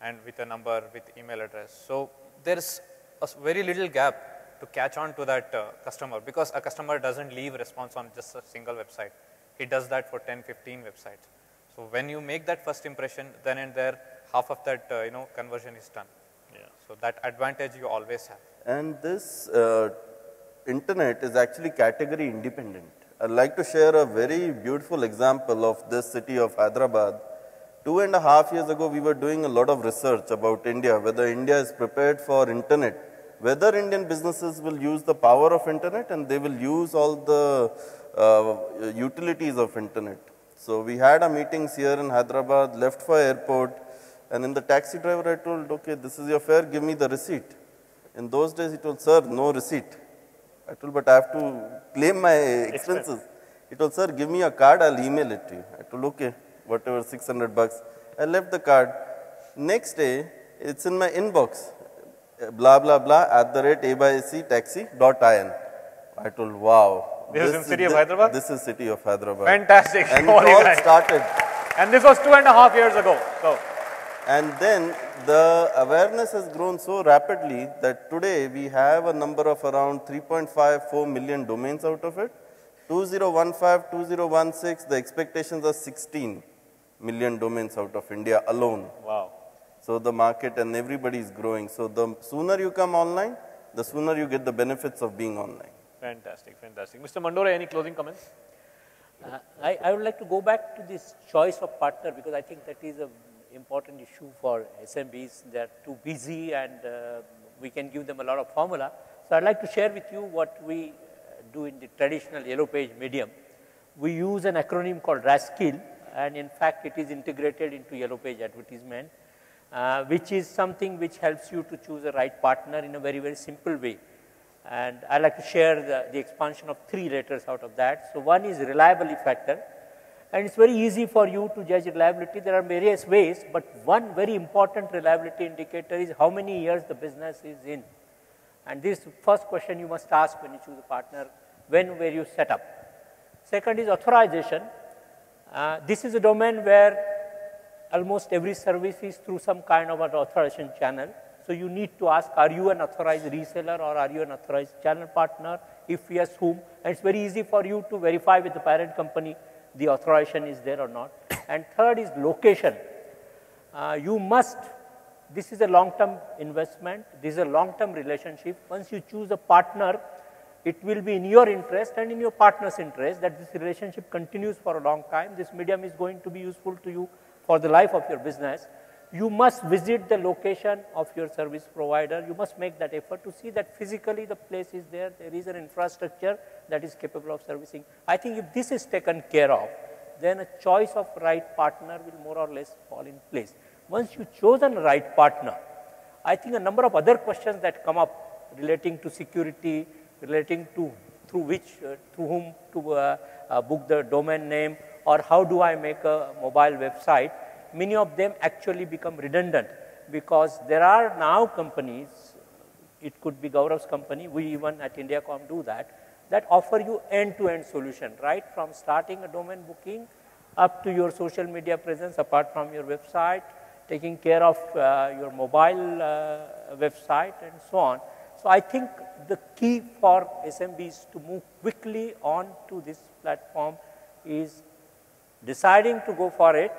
and with a number, with email address. So there is a very little gap to catch on to that customer, because a customer doesn't leave response on just a single website. He does that for 10, 15 websites. So when you make that first impression, then and there, half of that conversion is done. Yeah. So that advantage you always have. And this internet is actually category independent. I'd like to share a very beautiful example of this city of Hyderabad. 2.5 years ago, we were doing a lot of research about India, whether India is prepared for internet, whether Indian businesses will use the power of internet and they will use all the utilities of internet. So we had our meetings here in Hyderabad, left for airport, and in the taxi driver I told, okay, this is your fare, give me the receipt. In those days he told, sir, no receipt. I told, but I have to claim my expenses. He told, sir, give me a card, I'll email it to you. I told, okay, whatever, 600 bucks. I left the card. Next day, it's in my inbox, blah, blah, blah, @a/c-taxi.in. I told, wow. This is in city of Hyderabad? This is city of Hyderabad. Fantastic. And it all started. And this was 2.5 years ago. So. And then the awareness has grown so rapidly that today we have a number of around 3.54 million domains out of it. 2015, 2016, the expectations are 16 million domains out of India alone. Wow. So the market and everybody is growing. So the sooner you come online, the sooner you get the benefits of being online. Fantastic, fantastic. Mr. Mandore, any closing comments? I would like to go back to this choice of partner, because I think that is an important issue for SMBs. They are too busy and we can give them a lot of formula. So I'd like to share with you what we do in the traditional yellow page medium. We use an acronym called RASKIL, and in fact it is integrated into yellow page advertisement, which is something which helps you to choose a right partner in a very, very simple way. And I like to share the expansion of 3 letters out of that. So one is reliability factor, and it's very easy for you to judge reliability. There are various ways, but one very important reliability indicator is how many years the business is in. And this first question you must ask when you choose a partner: when were you set up? Second is authorization. This is a domain where almost every service is through some kind of an authorization channel. So you need to ask, are you an authorized reseller or are you an authorized channel partner? If yes, whom? And it's very easy for you to verify with the parent company the authorization is there or not. And third is location. You must, this is a long-term investment, this is a long-term relationship. Once you choose a partner, it will be in your interest and in your partner's interest that this relationship continues for a long time. This medium is going to be useful to you for the life of your business. You must visit the location of your service provider. You must make that effort to see that physically the place is there. There is an infrastructure that is capable of servicing. I think if this is taken care of, then a choice of right partner will more or less fall in place. Once you've chosen a right partner, I think a number of other questions that come up relating to security, relating to through whom to book the domain name, or how do I make a mobile website, many of them actually become redundant, because there are now companies, it could be Gaurav's company, we even at Indiacom do that offer you end-to-end solution, right from starting a domain booking up to your social media presence apart from your website, taking care of your mobile website and so on. So I think the key for SMBs to move quickly on to this platform is deciding to go for it,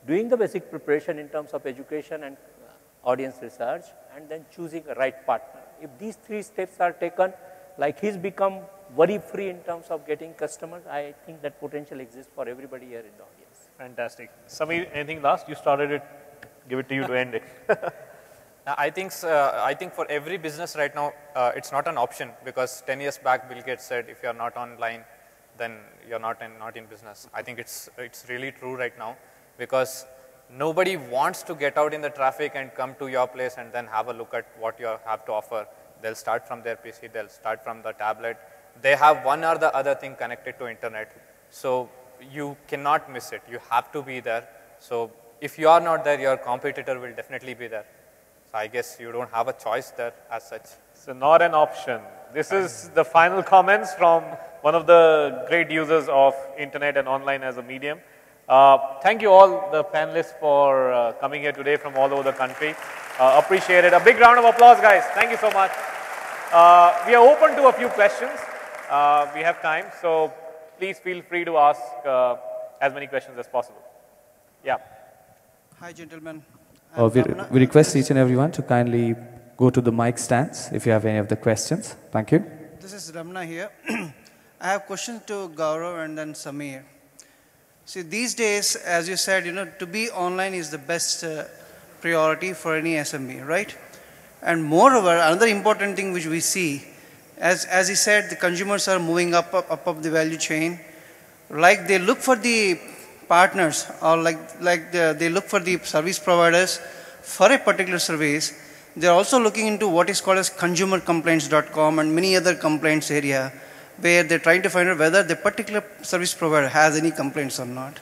doing the basic preparation in terms of education and audience research, and then choosing a right partner. If these 3 steps are taken, like he's become worry-free in terms of getting customers, I think that potential exists for everybody here in the audience. Fantastic. Samir, anything last? You started it, give it to you to end it. I think for every business right now, it's not an option, because 10 years back, Bill Gates said, if you're not online, then you're not in business. I think it's really true right now, because nobody wants to get out in the traffic and come to your place and then have a look at what you have to offer. They'll start from their PC, they'll start from the tablet. They have one or the other thing connected to internet. So you cannot miss it. You have to be there. So if you are not there, your competitor will definitely be there. So I guess you don't have a choice there as such. So not an option. This is the final comments from one of the great users of internet and online as a medium. Thank you all the panelists for coming here today from all over the country. Appreciate it. A big round of applause, guys. Thank you so much. We are open to a few questions. We have time, so please feel free to ask as many questions as possible. Yeah. Hi, gentlemen. We request each and everyone to kindly go to the mic stands if you have any of the questions. Thank you. This is Ramna here. I have questions to Gaurav and then Samir. See, these days, as you said, to be online is the best priority for any SMB, right? And moreover, another important thing which we see, as he said, the consumers are moving up the value chain. Like they look for the partners, or they look for the service providers for a particular service. They're also looking into what is called as consumercomplaints.com and many other complaints area, where they're trying to find out whether the particular service provider has any complaints or not.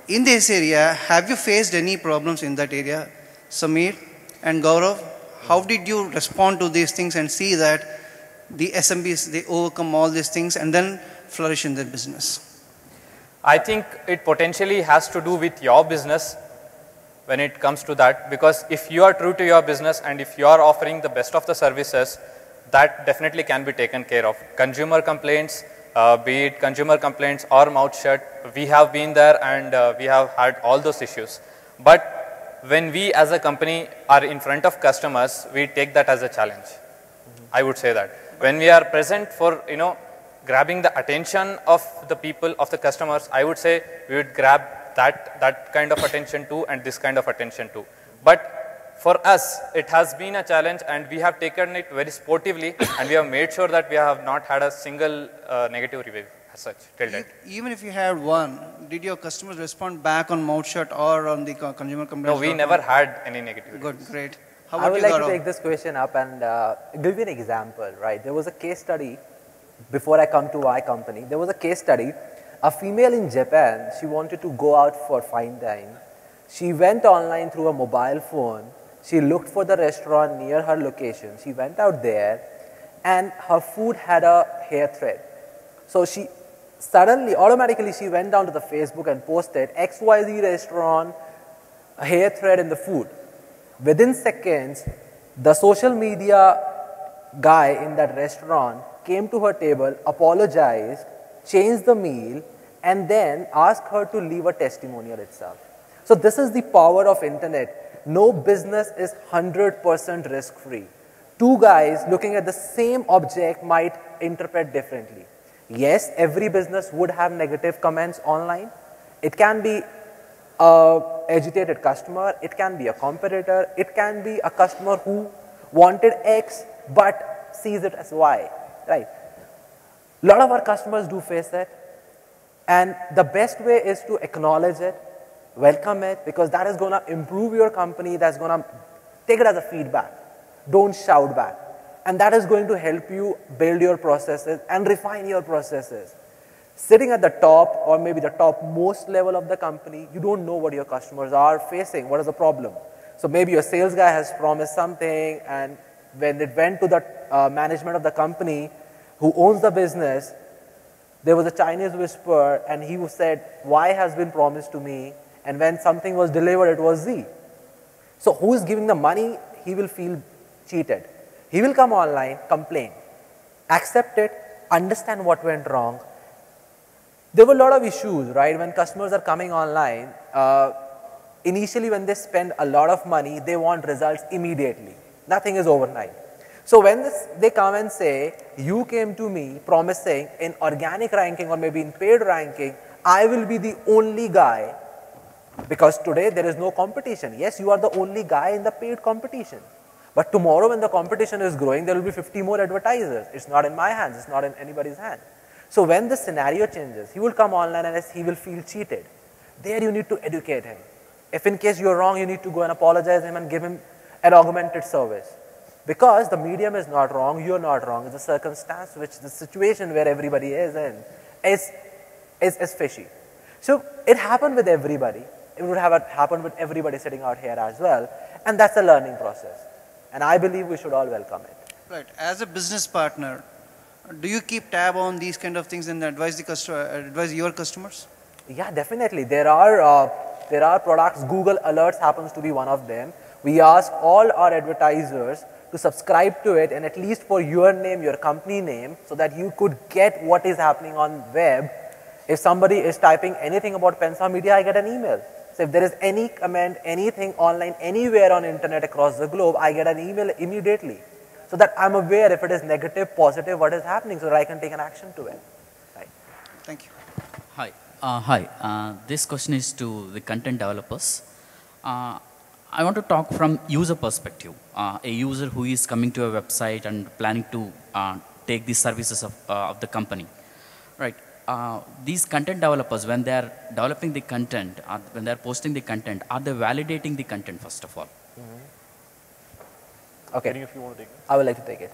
In this area, have you faced any problems in that area, Samir and Gaurav? How did you respond to these things and see that the SMBs, they overcome all these things and then flourish in their business? I think it potentially has to do with your business when it comes to that, because if you are true to your business and if you are offering the best of the services, that definitely can be taken care of. Consumer complaints, be it consumer complaints or mouth shut, we have been there and we have had all those issues. But when we as a company are in front of customers, we take that as a challenge. I would say that. When we are present for, grabbing the attention of the people, of the customers, I would say we would grab that kind of attention too and this kind of attention too. But for us, it has been a challenge and we have taken it very sportively and we have made sure that we have not had a single negative review as such till date. Even if you had one, did your customers respond back on mouth shut or on the consumer complaints? No, we never had any negative Good, reviews. great. How I about would you, like to Gaurav? take this question up and give you an example, right? There was a case study before I come to our company. There was a case study. A female in Japan, she wanted to go out for fine dine. She went online through a mobile phone. She looked for the restaurant near her location. She went out there and her food had a hair thread. So she suddenly, automatically, she went down to the Facebook and posted XYZ restaurant, a hair thread in the food. Within seconds, the social media guy in that restaurant came to her table, apologized, changed the meal, and then asked her to leave a testimonial itself. So this is the power of internet. No business is 100% risk-free. Two guys looking at the same object might interpret differently. Yes, every business would have negative comments online. It can be an agitated customer, it can be a competitor, it can be a customer who wanted X but sees it as Y, right? A lot of our customers do face it, and the best way is to acknowledge it, welcome it, because that is going to improve your company, that's going to take it as a feedback. Don't shout back. And that is going to help you build your processes and refine your processes. Sitting at the top or maybe the top most level of the company, you don't know what your customers are facing, what is the problem. So maybe your sales guy has promised something, and when it went to the management of the company who owns the business, there was a Chinese whisper and he said, Y has been promised to me, and when something was delivered, it was Z. So who is giving the money? He will feel cheated. He will come online, complain, accept it, understand what went wrong. There were a lot of issues, right? When customers are coming online, initially when they spend a lot of money, they want results immediately. Nothing is overnight. So when they come and say, you came to me promising in organic ranking or maybe in paid ranking, I will be the only guy, because today there is no competition. Yes, you are the only guy in the paid competition. But tomorrow when the competition is growing, there will be 50 more advertisers. It's not in my hands, it's not in anybody's hand. So when the scenario changes, he will come online and he will feel cheated. There you need to educate him. If in case you're wrong, you need to go and apologize him and give him an augmented service. Because the medium is not wrong, you're not wrong. It's a circumstance which the situation where everybody is in is fishy. So it happened with everybody. It would have happened with everybody sitting out here as well. And that's a learning process. And I believe we should all welcome it. Right. As a business partner, do you keep tab on these kind of things and advise your customers? Yeah, definitely. There are products. Google Alerts happens to be one of them. We ask all our advertisers to subscribe to it, and at least for your name, your company name, so that you could get what is happening on web. If somebody is typing anything about Pensa Media, I get an email. So if there is any comment, anything online, anywhere on internet across the globe, I get an email immediately. So that I'm aware if it is negative, positive, what is happening, so that I can take an action to it. Right. Thank you. Hi. This question is to the content developers. I want to talk from user perspective. A user who is coming to a website and planning to take the services of the company. Right. These content developers, when they are developing the content, when they are posting the content, are they validating the content first of all? Okay. If you want to take it. I would like to take it.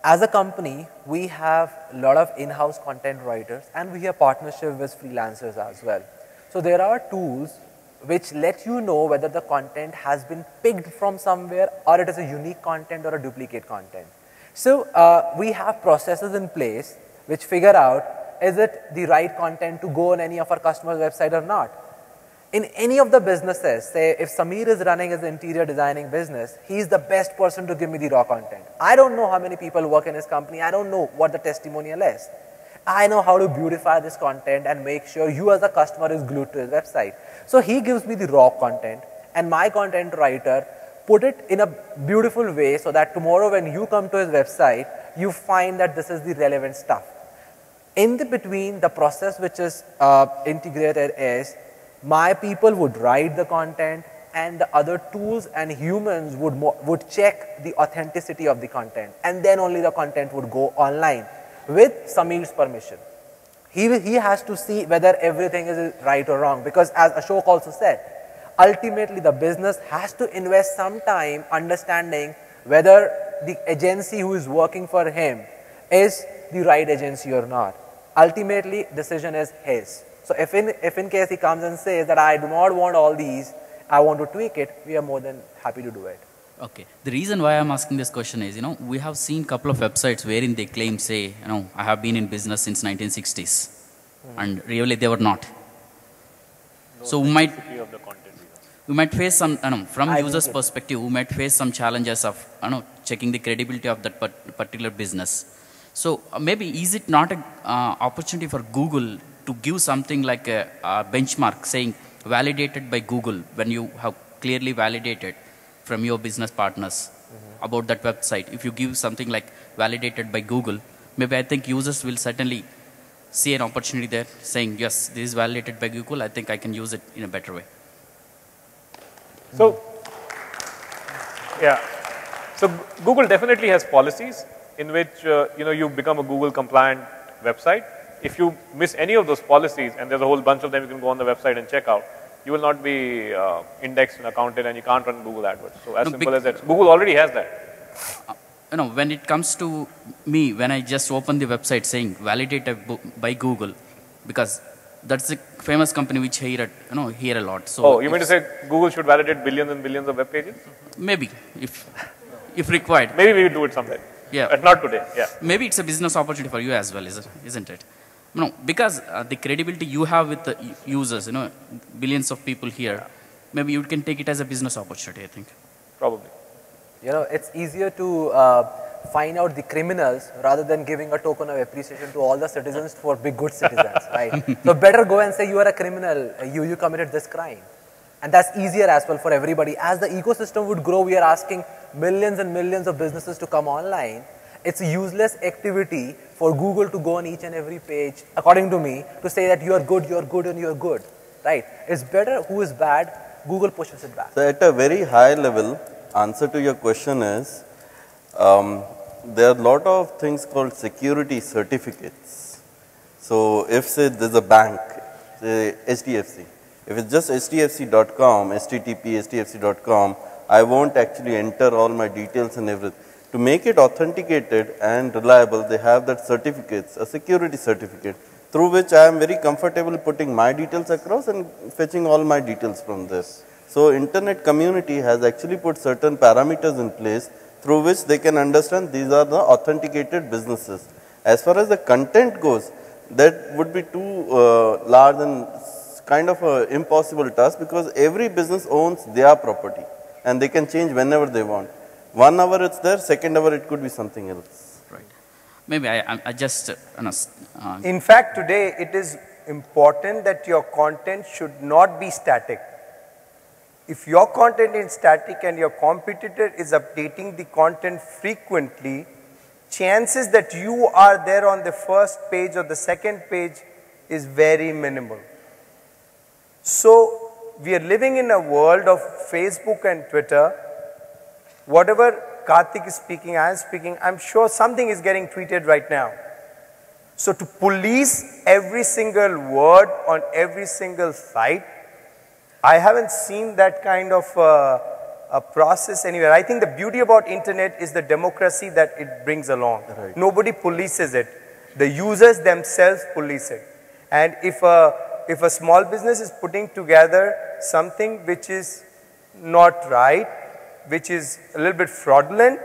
As a company, we have a lot of in-house content writers, and we have partnership with freelancers as well. So there are tools which let you know whether the content has been picked from somewhere, or it is a unique content or a duplicate content. So we have processes in place which figure out, is it the right content to go on any of our customers' website or not. In any of the businesses, say if Samir is running his interior designing business, he's the best person to give me the raw content. I don't know how many people work in his company. I don't know what the testimonial is. I know how to beautify this content and make sure you as a customer is glued to his website. So he gives me the raw content, and my content writer put it in a beautiful way so that tomorrow when you come to his website, you find that this is the relevant stuff. In the between, the process which is integrated is my people would write the content, and the other tools and humans would check the authenticity of the content, and then only the content would go online with Samir's permission. He has to see whether everything is right or wrong, because as Ashok also said, ultimately the business has to invest some time understanding whether the agency who is working for him is the right agency or not. Ultimately, decision is his. So if in case he comes and says that I do not want all these, I want to tweak it, we are more than happy to do it. Okay. The reason why I'm asking this question is, we have seen a couple of websites wherein they claim, say, I have been in business since 1960s. And really they were not. So we might face some, from users' perspective, we might face some challenges of, checking the credibility of that particular business. So maybe is it not an opportunity for Google to give something like a benchmark saying validated by Google when you have clearly validated from your business partners about that website? If you give something like validated by Google, maybe I think users will certainly see an opportunity there saying, yes, this is validated by Google, I think I can use it in a better way. So, yeah, so Google definitely has policies in which, you become a Google compliant website. If you miss any of those policies, and there's a whole bunch of them you can go on the website and check out, you will not be indexed and accounted, and you can't run Google AdWords. So as simple as that. Google already has that. When it comes to me, when I just open the website saying validated by Google, because that's a famous company which I hear a lot. So you mean to say Google should validate billions and billions of web pages? Maybe, if required. Maybe we will do it someday. Yeah. But not today. Yeah. Maybe it's a business opportunity for you as well, isn't it? No, because the credibility you have with the users, billions of people here, maybe you can take it as a business opportunity, I think. Probably. It's easier to find out the criminals rather than giving a token of appreciation to all the citizens for being good citizens, right? So better go and say you are a criminal, you committed this crime. And that's easier as well for everybody. As the ecosystem would grow, we are asking millions and millions of businesses to come online. It's a useless activity for Google to go on each and every page, according to me, to say that you are good, and you are good, right? It's better who is bad, Google pushes it back. So at a very high level, answer to your question is, there are a lot of things called security certificates. So if say there's a bank, say HDFC, if it's just hdfc.com, hdfc.com, I won't actually enter all my details and everything. To make it authenticated and reliable, they have that certificates, a security certificate, through which I am very comfortable putting my details across and fetching all my details from this. So internet community has actually put certain parameters in place through which they can understand these are the authenticated businesses. As far as the content goes, that would be too large and kind of an impossible task, because every business owns their property and they can change whenever they want. 1 hour it's there, second hour it could be something else. Right. Maybe I just... In fact, today it is important that your content should not be static. If your content is static and your competitor is updating the content frequently, chances that you are there on the first page or the second page is very minimal. So we are living in a world of Facebook and Twitter. Whatever Kartik is speaking, I am speaking, I'm sure something is getting tweeted right now. So to police every single word on every single site, I haven't seen that kind of a process anywhere. I think the beauty about internet is the democracy that it brings along. Right. Nobody polices it. The users themselves police it. And if a small business is putting together something which is not right, which is a little bit fraudulent,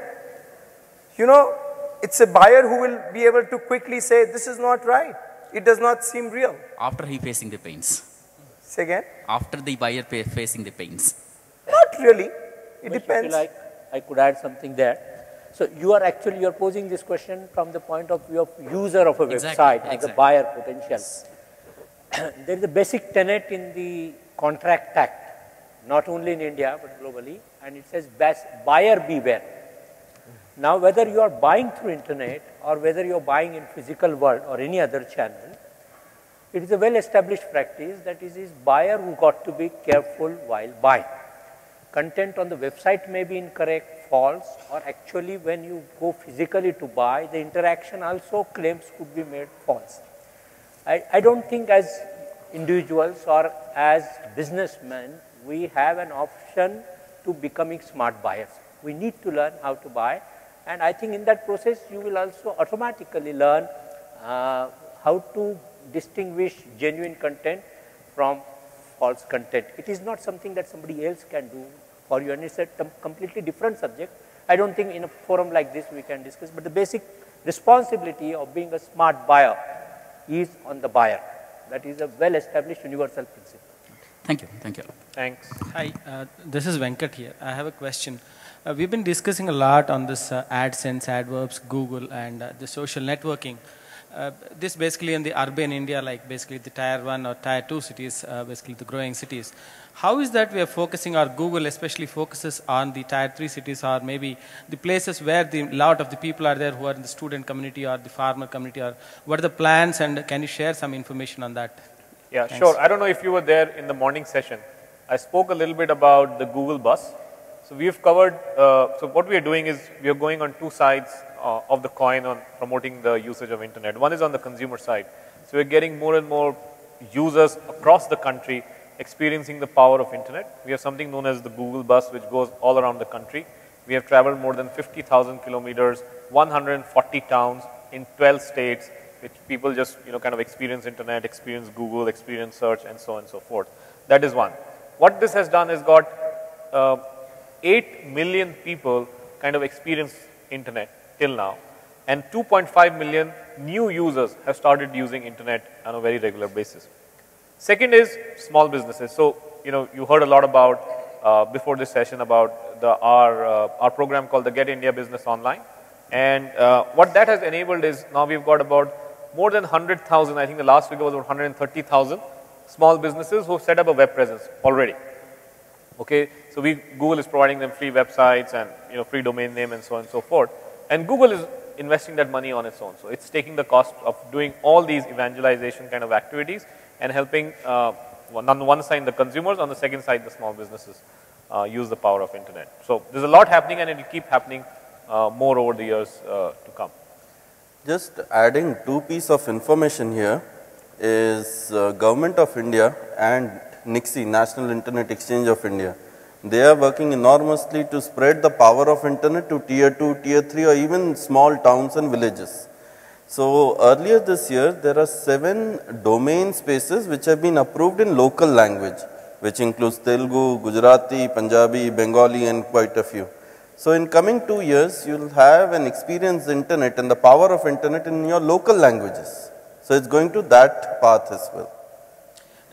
it's a buyer who will be able to quickly say, this is not right. It does not seem real. After he facing the pains. Say again? After the buyer facing the pains. Not really. It depends. Like I could add something there. So you are posing this question from the point of view of user of a website, as a buyer potential. There is a basic tenet in the Contract Act, not only in India but globally, and it says buyer beware. Now whether you are buying through internet or whether you are buying in physical world or any other channel, it is a well established practice that it is buyer who got to be careful while buying. Content on the website may be incorrect, false, or actually when you go physically to buy, the interaction also claims could be made false. I don't think as individuals or as businessmen we have an option to becoming smart buyers. We need to learn how to buy, and I think in that process you will also automatically learn how to distinguish genuine content from false content. It is not something that somebody else can do for you, and it's a completely different subject. I don't think in a forum like this we can discuss, but the basic responsibility of being a smart buyer is on the buyer. That is a well-established universal principle. Thank you. Thank you. Thanks. Hi, this is Venkat here. I have a question. We've been discussing a lot on this AdSense, AdWords, Google, and the social networking. This basically in the urban India, like basically the tier 1 or tier 2 cities, basically the growing cities. How is that we are focusing, or Google especially focuses on the tier 3 cities, or maybe the places where the lot of the people are there who are in the student community or the farmer community, or what are the plans, and can you share some information on that? Yeah, Thanks. sure. I don't know if you were there in the morning session. I spoke a little bit about the Google bus. So we've covered, so what we are doing is we are going on two sides of the coin on promoting the usage of internet. One is on the consumer side. So we're getting more and more users across the country experiencing the power of internet. We have something known as the Google bus, which goes all around the country. We have traveled more than 50,000 kilometers, 140 towns in 12 states, which people just, kind of experience internet, experience Google, experience search, and so on and so forth. That is one. What this has done is got 8 million people kind of experience internet till now, and 2.5 million new users have started using internet on a very regular basis. Second is small businesses. So, you heard a lot about before this session about our program called the Get India Business Online. And what that has enabled is now we've got about more than 100,000, I think the last figure was about 130,000 small businesses who have set up a web presence already. Okay, so Google is providing them free websites and free domain name and so on and so forth. And Google is investing that money on its own. So it's taking the cost of doing all these evangelization kind of activities and helping on one side the consumers, on the second side the small businesses use the power of internet. So there's a lot happening, and it will keep happening more over the years to come. Just adding two pieces of information here is Government of India and NIXI, National Internet Exchange of India. They are working enormously to spread the power of internet to tier 2, tier 3, or even small towns and villages. So earlier this year, there are 7 domain spaces which have been approved in local language, which includes Telugu, Gujarati, Punjabi, Bengali, and quite a few. So in coming 2 years, you will have an experience internet and the power of internet in your local languages. So it's going to that path as well.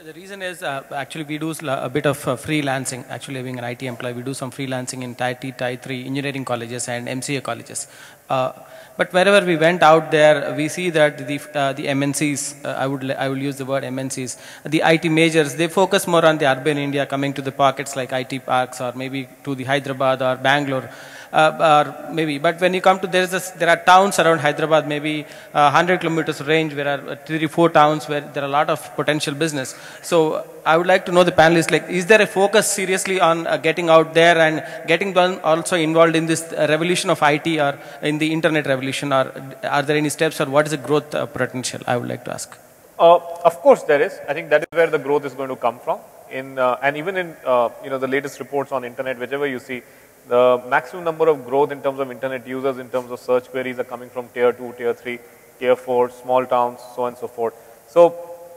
The reason is actually we do a bit of freelancing. Actually, being an IT employee, we do some freelancing in Tier 2, Tier 3 engineering colleges and MCA colleges. But wherever we went out there, we see that the MNCs, I will use the word MNCs, the IT majors, they focus more on the urban India, coming to the pockets like IT parks, or maybe to the Hyderabad or Bangalore. Or maybe, but when you come to, there are towns around Hyderabad, maybe 100 kilometers range, where are 3-4 towns where there are a lot of potential business. So I would like to know the panelists, like, is there a focus seriously on getting out there and getting them also involved in this revolution of IT or in the internet revolution, or are there any steps, or what is the growth potential? I would like to ask. Of course there is. I think that is where the growth is going to come from. And even in the latest reports on internet, whichever you see, the maximum number of growth in terms of internet users, in terms of search queries, are coming from tier 2, tier 3, tier 4, small towns, so on and so forth. So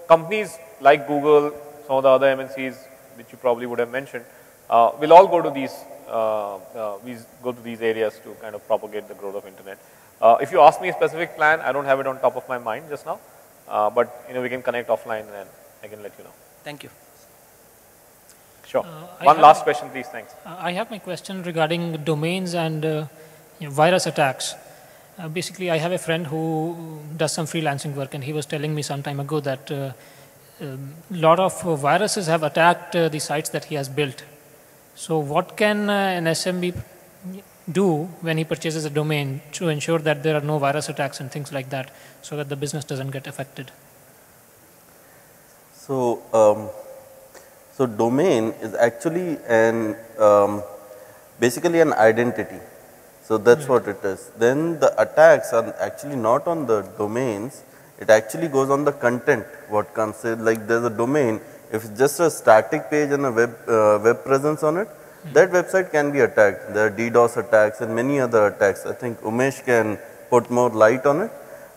companies like Google, some of the other MNCs, which you probably would have mentioned, will all go to these areas to kind of propagate the growth of internet. If you ask me a specific plan, I don't have it on top of my mind just now, but we can connect offline and I can let you know. Thank you. Sure. One last question, please. Thanks. I have my question regarding domains and virus attacks. Basically, I have a friend who does some freelancing work, and he was telling me some time ago that a lot of viruses have attacked the sites that he has built. So what can an SMB do when he purchases a domain to ensure that there are no virus attacks and things like that, so that the business doesn't get affected? So domain is actually basically an identity. So that's what it is. Then the attacks are actually not on the domains. It actually goes on the content. What comes in, like there's a domain, If it's just a static page and a web presence on it, that website can be attacked. There are DDoS attacks and many other attacks. I think Umesh can put more light on it.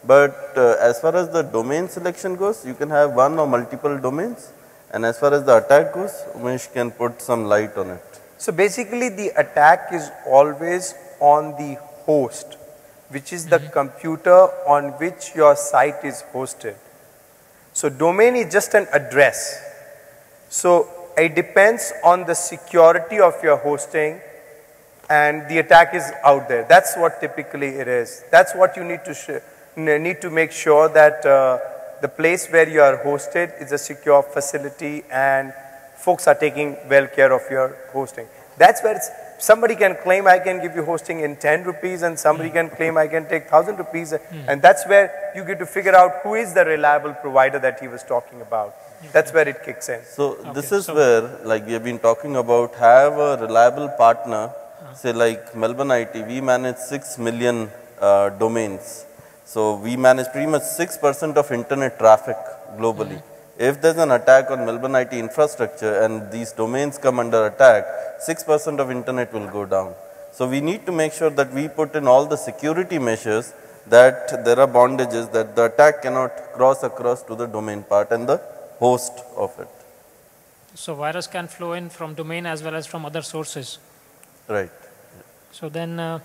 But as far as the domain selection goes, you can have one or multiple domains. And as far as the attack goes, Umesh can put some light on it. So basically the attack is always on the host, which is the computer on which your site is hosted. So domain is just an address. So it depends on the security of your hosting, and the attack is out there. That's what typically it is. That's what you need to make sure that the place where you are hosted is a secure facility and folks are taking well care of your hosting. That's where somebody can claim I can give you hosting in 10 rupees and somebody can claim I can take 1,000 rupees. And that's where you get to figure out who is the reliable provider that he was talking about. That's where it kicks in. So this is where, like we have been talking about, have a reliable partner, say like Melbourne IT, we manage 6 million domains. So we manage pretty much 6% of internet traffic globally. If there's an attack on Melbourne IT infrastructure and these domains come under attack, 6% of internet will go down. So we need to make sure that we put in all the security measures, that there are bondages, that the attack cannot cross across to the domain part and the host of it. So virus can flow in from domain as well as from other sources. Right. So then,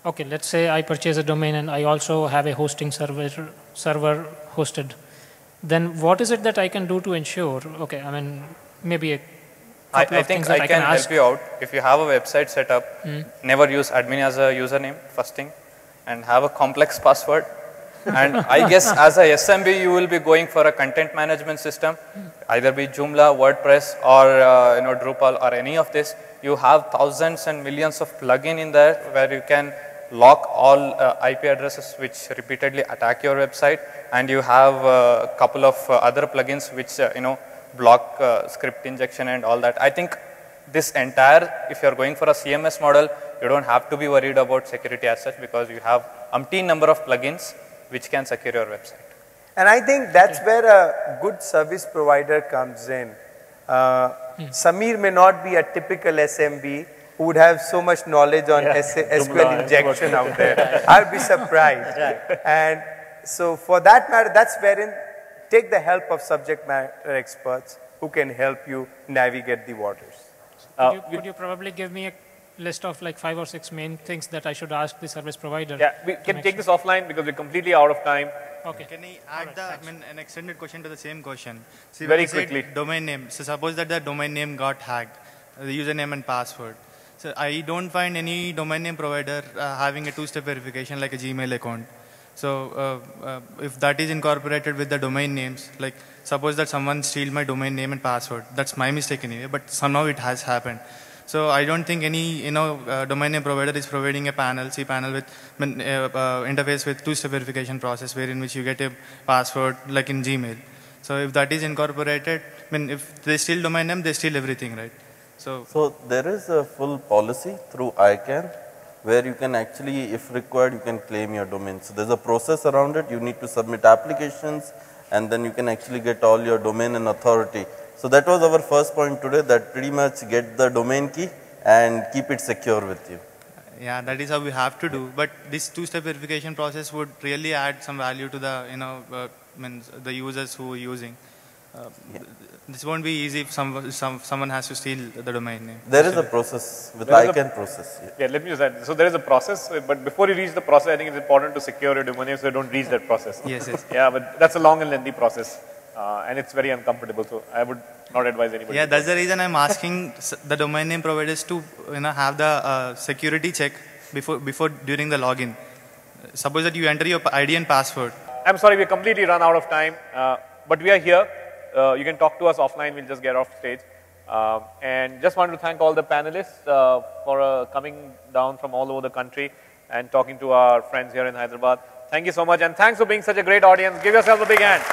okay, let's say I purchase a domain and I also have a hosting server hosted. Then what is it that I can do to ensure, okay, I mean, maybe a couple I of think things that I can ask. help you out. If you have a website set up, never use admin as a username, first thing, and have a complex password. And I guess as a SMB, you will be going for a content management system, either be Joomla, WordPress, or Drupal, or any of this. You have thousands and millions of plugin in there where you can lock all IP addresses which repeatedly attack your website, and you have a couple of other plugins which block script injection and all that. I think this entire, if you are going for a CMS model, you don't have to be worried about security as such, because you have umpteen number of plugins which can secure your website. And I think that's where a good service provider comes in. Samir may not be a typical SMB who would have so much knowledge on SQL injection out there. I would be surprised. And so for that matter, that's wherein take the help of subject matter experts who can help you navigate the waters. Could you probably give me a list of like 5 or 6 main things that I should ask the service provider? Yeah, we can take this offline because we're completely out of time. Okay. Can I add an extended question to the same question? See, very quickly. Domain name. So suppose that the domain name got hacked, the username and password. So I don't find any domain name provider having a two-step verification like a Gmail account. So if that is incorporated with the domain names, like suppose that someone steal my domain name and password, that's my mistake anyway, but somehow it has happened. So I don't think any domain name provider is providing a cPanel with interface with two-step verification process, wherein which you get a password like in Gmail. So if that is incorporated, if they steal domain name, they steal everything, right? So there is a full policy through ICANN where you can actually, if required, you can claim your domain. So there's a process around it. You need to submit applications, and then you can actually get all your domain and authority. So that was our first point today, that pretty much get the domain key and keep it secure with you. Yeah, that is how we have to do. But this two-step verification process would really add some value to the the users who are using. This won't be easy if someone has to steal the domain name. There is a process with ICANN process. Yeah, let me just add. So there is a process, but before you reach the process, I think it's important to secure your domain name so you don't reach that process. Yes. Yeah, but that's a long and lengthy process, and it's very uncomfortable. So I would not advise anybody. Yeah, that's the reason I'm asking the domain name providers to have the security check during the login. Suppose that you enter your ID and password. I'm sorry, we completely run out of time, but we are here. You can talk to us offline. We'll just get off stage. And just wanted to thank all the panelists for coming down from all over the country and talking to our friends here in Hyderabad. Thank you so much, and thanks for being such a great audience. Give yourself a big hand.